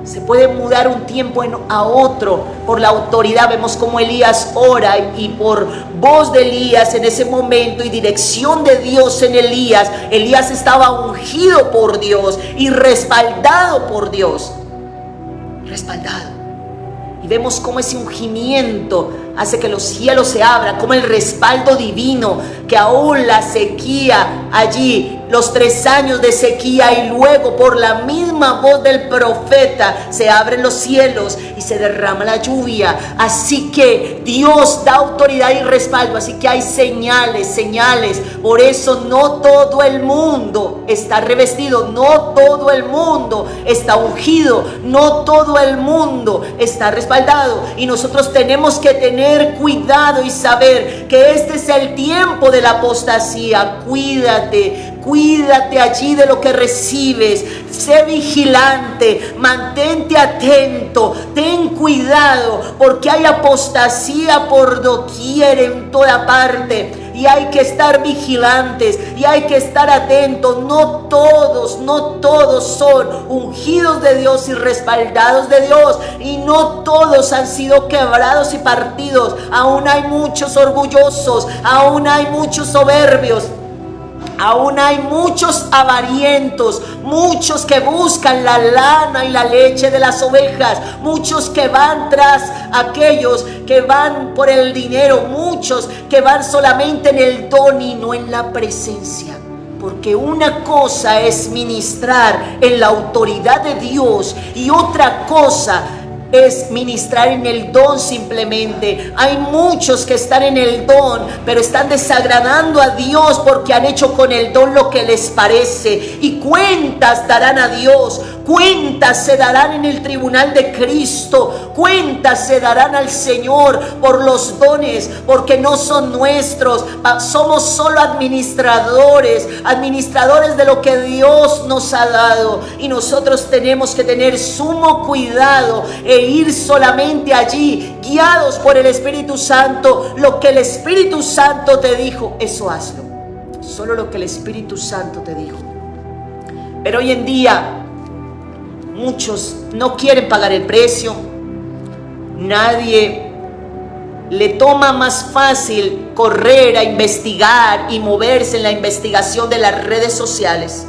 Se puede mudar un tiempo a otro por la autoridad. Vemos cómo Elías ora, y por voz de Elías en ese momento y dirección de Dios en Elías, Elías estaba ungido por Dios y respaldado por Dios. Respaldado. Y Y vemos cómo ese ungimiento hace que los cielos se abran, como el respaldo divino, que aún la sequía allí, los 3 años de sequía, y luego por la misma voz del profeta se abren los cielos y se derrama la lluvia. Así que Dios da autoridad y respaldo, así que hay señales. Por eso no todo el mundo está revestido, no todo el mundo está ungido, no todo el mundo está respaldado, y nosotros tenemos que tener cuidado y saber que este es el tiempo de la apostasía. Cuídate allí de lo que recibes, sé vigilante, mantente atento, ten cuidado, porque hay apostasía por doquier, en toda parte. Y hay que estar vigilantes y hay que estar atentos. No todos son ungidos de Dios y respaldados de Dios. Y no todos han sido quebrados y partidos. Aún hay muchos orgullosos, aún hay muchos soberbios. Aún hay muchos avarientos, muchos que buscan la lana y la leche de las ovejas, muchos que van tras aquellos que van por el dinero, muchos que van solamente en el don y no en la presencia. Porque una cosa es ministrar en la autoridad de Dios y otra cosa es ministrar en el don simplemente. Hay muchos que están en el don, pero están desagradando a Dios porque han hecho con el don lo que les parece. Y cuentas darán a Dios, cuentas se darán en el tribunal de Cristo, cuentas se darán al Señor por los dones, porque no son nuestros. Somos solo administradores de lo que Dios nos ha dado, y nosotros tenemos que tener sumo cuidado e ir solamente allí, guiados por el Espíritu Santo. Lo que el Espíritu Santo te dijo, eso hazlo. Solo lo que el Espíritu Santo te dijo. Pero hoy en día muchos no quieren pagar el precio. Nadie le toma más fácil correr a investigar y moverse en la investigación de las redes sociales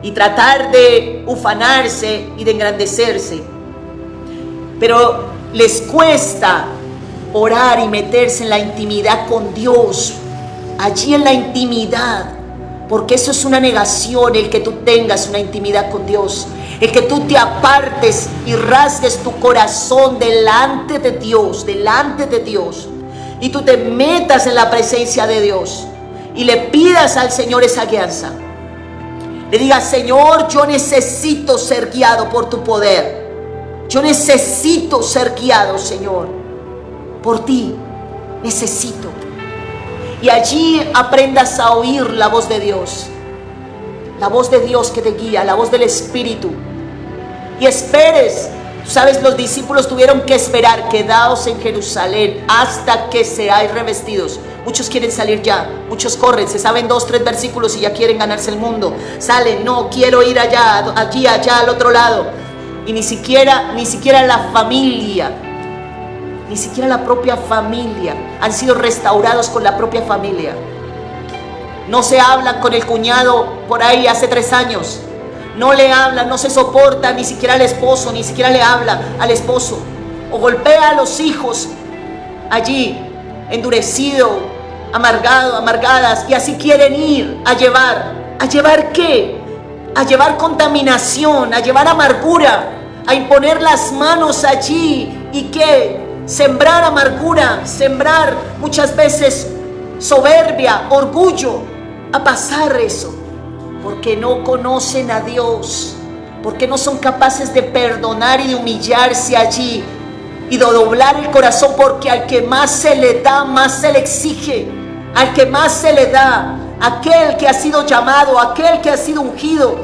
y tratar de ufanarse y de engrandecerse. Pero les cuesta orar y meterse en la intimidad con Dios, allí en la intimidad, porque eso es una negación, el que tú tengas una intimidad con Dios, el que tú te apartes y rasgues tu corazón delante de Dios, y tú te metas en la presencia de Dios y le pidas al Señor esa guianza. Le digas: Señor, yo necesito ser guiado por tu poder. Yo necesito ser guiado, Señor, por ti. Necesito. Y allí aprendas a oír la voz de Dios. La voz de Dios que te guía, la voz del Espíritu. Y esperes. Sabes, los discípulos tuvieron que esperar: quedaos en Jerusalén hasta que seáis revestidos. Muchos quieren salir ya, muchos corren, se saben 2, 3 versículos y ya quieren ganarse el mundo. Salen: no, quiero ir allá, allí, allá, al otro lado. Y ni siquiera la familia, ni siquiera la propia familia han sido restaurados con la propia familia. No se hablan con el cuñado por ahí hace 3 años. No le hablan, no se soporta ni siquiera al esposo, ni siquiera le habla al esposo. O golpea a los hijos allí, endurecido, amargado, amargadas, y así quieren ir a llevar ¿qué? A llevar contaminación, a llevar amargura, a imponer las manos allí. ¿Y qué? Sembrar amargura, sembrar muchas veces soberbia, orgullo, a pasar eso, porque no conocen a Dios, porque no son capaces de perdonar y de humillarse allí y de doblar el corazón, porque al que más se le da, más se le exige. Al que más se le da, aquel que ha sido llamado, aquel que ha sido ungido,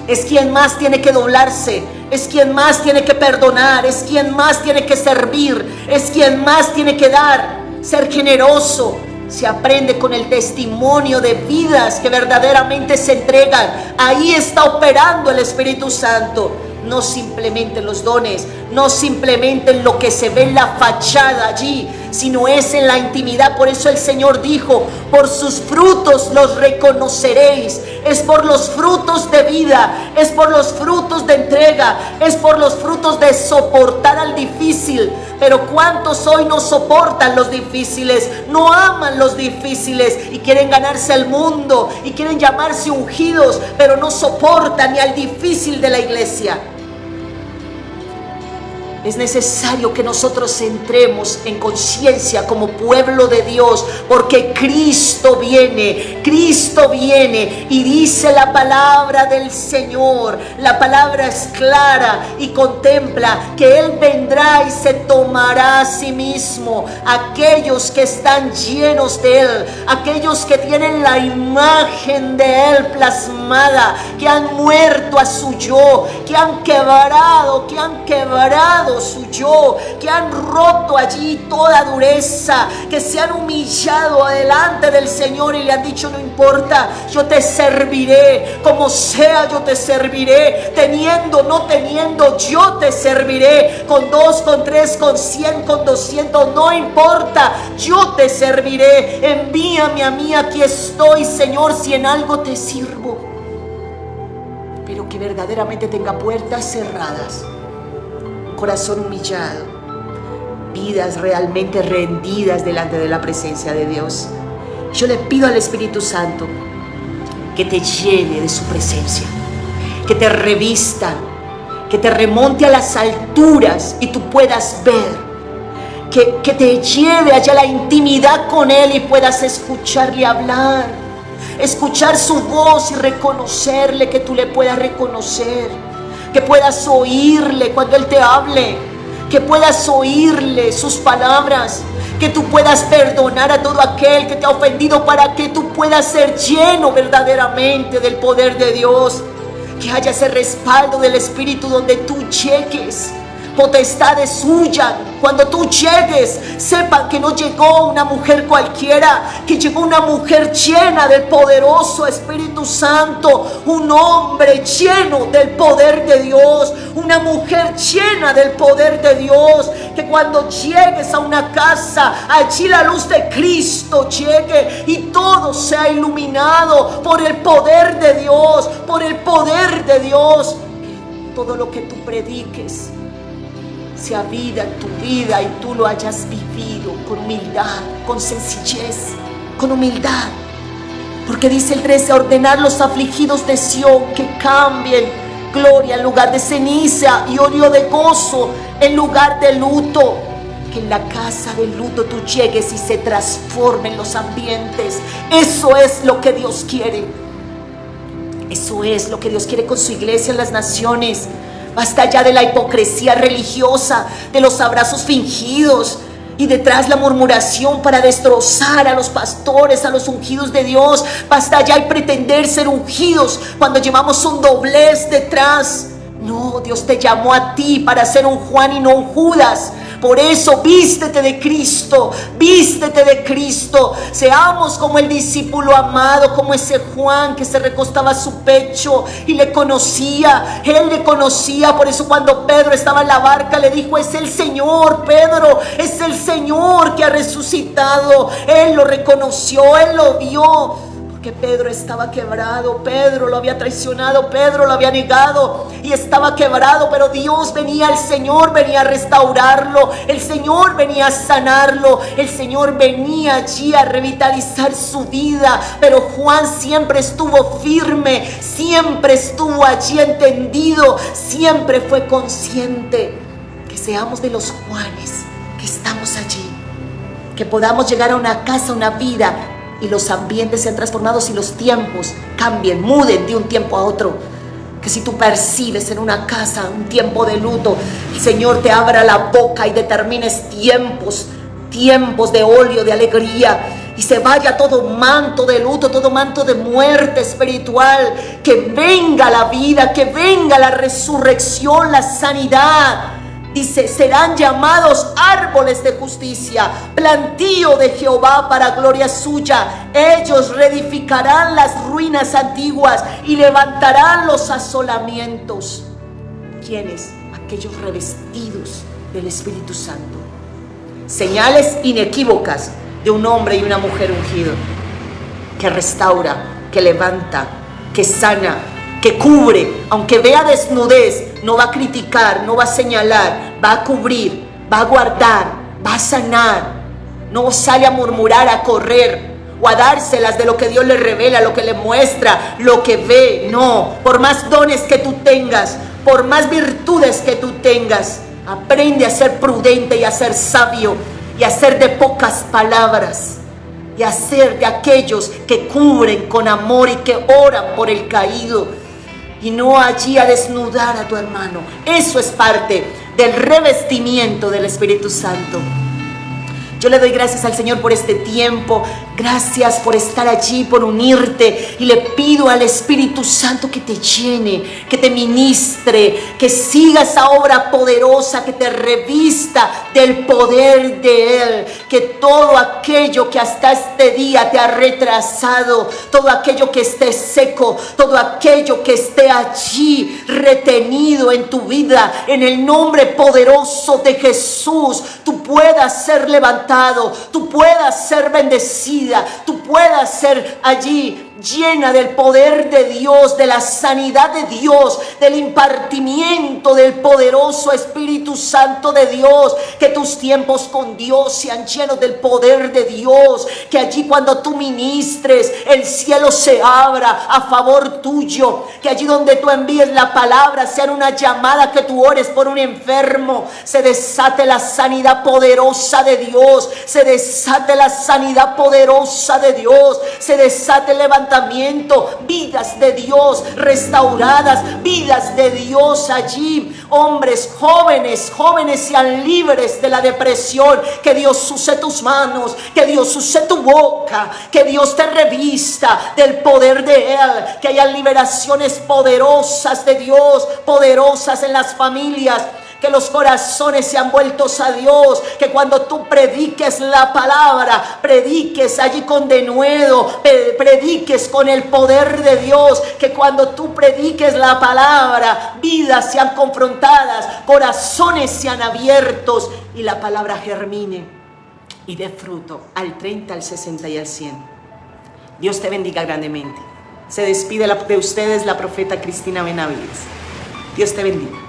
es quien más tiene que doblarse, es quien más tiene que perdonar, es quien más tiene que servir, es quien más tiene que dar, ser generoso. Se aprende con el testimonio de vidas que verdaderamente se entregan. Ahí está operando el Espíritu Santo. No simplemente en los dones, no simplemente en lo que se ve en la fachada allí, sino es en la intimidad. Por eso el Señor dijo: por sus frutos los reconoceréis. Es por los frutos de vida, es por los frutos de entrega, es por los frutos de soportar al difícil. Pero ¿cuántos hoy no soportan los difíciles? No aman los difíciles y quieren ganarse el mundo y quieren llamarse ungidos, pero no soportan ni al difícil de la iglesia. Es necesario que nosotros entremos en conciencia como pueblo de Dios, porque Cristo viene y dice la palabra del Señor. La palabra es clara y contempla que Él vendrá y se tomará a sí mismo aquellos que están llenos de Él, aquellos que tienen la imagen de Él plasmada, que han muerto a su yo, que han quebrado su yo, que han roto allí toda dureza, que se han humillado delante del Señor y le han dicho: no importa, yo te serviré, como sea yo te serviré, teniendo, no teniendo, yo te serviré, con 2, con 3, con 100, con 200, no importa, yo te serviré. Envíame a mí, aquí estoy, Señor, si en algo te sirvo. Pero que verdaderamente tenga puertas cerradas, corazón humillado, vidas realmente rendidas delante de la presencia de Dios. Yo le pido al Espíritu Santo que te llene de su presencia, que te revista, que te remonte a las alturas y tú puedas ver, que te lleve allá a la intimidad con Él y puedas escucharle hablar, escuchar su voz y reconocerle, que tú le puedas reconocer, que puedas oírle cuando Él te hable, que puedas oírle sus palabras, que tú puedas perdonar a todo aquel que te ha ofendido, para que tú puedas ser lleno verdaderamente del poder de Dios, que haya ese respaldo del Espíritu donde tú llegues. Potestades huyan cuando tú llegues. Sepan que no llegó una mujer cualquiera, que llegó una mujer llena del poderoso Espíritu Santo, un hombre lleno del poder de Dios, una mujer llena del poder de Dios. Que cuando llegues a una casa, allí la luz de Cristo llegue y todo sea iluminado por el poder de Dios, por el poder de Dios. Que todo lo que tú prediques sea vida en tu vida y tú lo hayas vivido con humildad, con sencillez, con humildad. Porque dice el 13: ordenar los afligidos de Sión que cambien gloria en lugar de ceniza y óleo de gozo en lugar de luto. Que en la casa del luto tú llegues y se transformen los ambientes. Eso es lo que Dios quiere. Eso es lo que Dios quiere con su iglesia en las naciones. Basta ya de la hipocresía religiosa, de los abrazos fingidos y detrás la murmuración para destrozar a los pastores, a los ungidos de Dios. Basta ya el pretender ser ungidos cuando llevamos un doblez detrás. No, Dios te llamó a ti para ser un Juan y no un Judas. Por eso vístete de Cristo, vístete de Cristo. Seamos como el discípulo amado, como ese Juan que se recostaba a su pecho y le conocía. Él le conocía, por eso cuando Pedro estaba en la barca le dijo: es el Señor, Pedro, es el Señor que ha resucitado. Él lo reconoció, él lo vio. Que Pedro estaba quebrado, Pedro lo había traicionado, Pedro lo había negado y estaba quebrado, pero Dios venía, el Señor venía a restaurarlo, el Señor venía a sanarlo, el Señor venía allí a revitalizar su vida. Pero Juan siempre estuvo firme, siempre estuvo allí entendido, siempre fue consciente. Que seamos de los Juanes que estamos allí, que podamos llegar a una casa, una vida, y los ambientes sean transformados y los tiempos cambien, muden de un tiempo a otro. Que si tú percibes en una casa un tiempo de luto, el Señor te abra la boca y determines tiempos de óleo, de alegría, y se vaya todo manto de luto, todo manto de muerte espiritual. Que venga la vida, que venga la resurrección, la sanidad. Dice: serán llamados árboles de justicia, plantío de Jehová para gloria suya. Ellos reedificarán las ruinas antiguas y levantarán los asolamientos. ¿Quiénes? Aquellos revestidos del Espíritu Santo. señales inequívocas de un hombre y una mujer ungido, que restaura, que levanta, que sana, que cubre. Aunque vea desnudez, no va a criticar, no va a señalar, va a cubrir, va a guardar, va a sanar. No sale a murmurar, a correr o a dárselas de lo que Dios le revela, lo que le muestra, lo que ve. No, por más dones que tú tengas, por más virtudes que tú tengas, aprende a ser prudente y a ser sabio y a ser de pocas palabras y a ser de aquellos que cubren con amor y que oran por el caído, y no allí a desnudar a tu hermano. Eso es parte del revestimiento del Espíritu Santo. Yo le doy gracias al Señor por este tiempo. Gracias por estar allí, por unirte. Y le pido al Espíritu Santo que te llene, que te ministre, que siga esa obra poderosa, que te revista del poder de Él. Que todo aquello que hasta este día te ha retrasado, todo aquello que esté seco, todo aquello que esté allí retenido en tu vida, en el nombre poderoso de Jesús, tú puedas ser levantado, tú puedas ser bendecida, tú puedas ser allí llena del poder de Dios, de la sanidad de Dios, del impartimiento del poderoso Espíritu Santo de Dios. Que tus tiempos con Dios sean llenos del poder de Dios, que allí cuando tú ministres el cielo se abra a favor tuyo, que allí donde tú envíes la palabra sea una llamada, que tú ores por un enfermo, se desate la sanidad poderosa de Dios, se desate la sanidad poderosa de Dios, se desate el levantamiento, vidas de Dios restauradas, vidas de Dios allí. Hombres, jóvenes sean libres de la depresión. Que Dios use tus manos, que Dios use tu boca, que Dios te revista del poder de Él, que haya liberaciones poderosas de Dios, poderosas en las familias. Que los corazones sean vueltos a Dios, que cuando tú prediques la palabra, prediques allí con denuedo, prediques con el poder de Dios, que cuando tú prediques la palabra, vidas sean confrontadas, corazones sean abiertos y la palabra germine y dé fruto al 30, al 60 y al 100. Dios te bendiga grandemente. Se despide de ustedes la profeta Cristina Benavides. Dios te bendiga.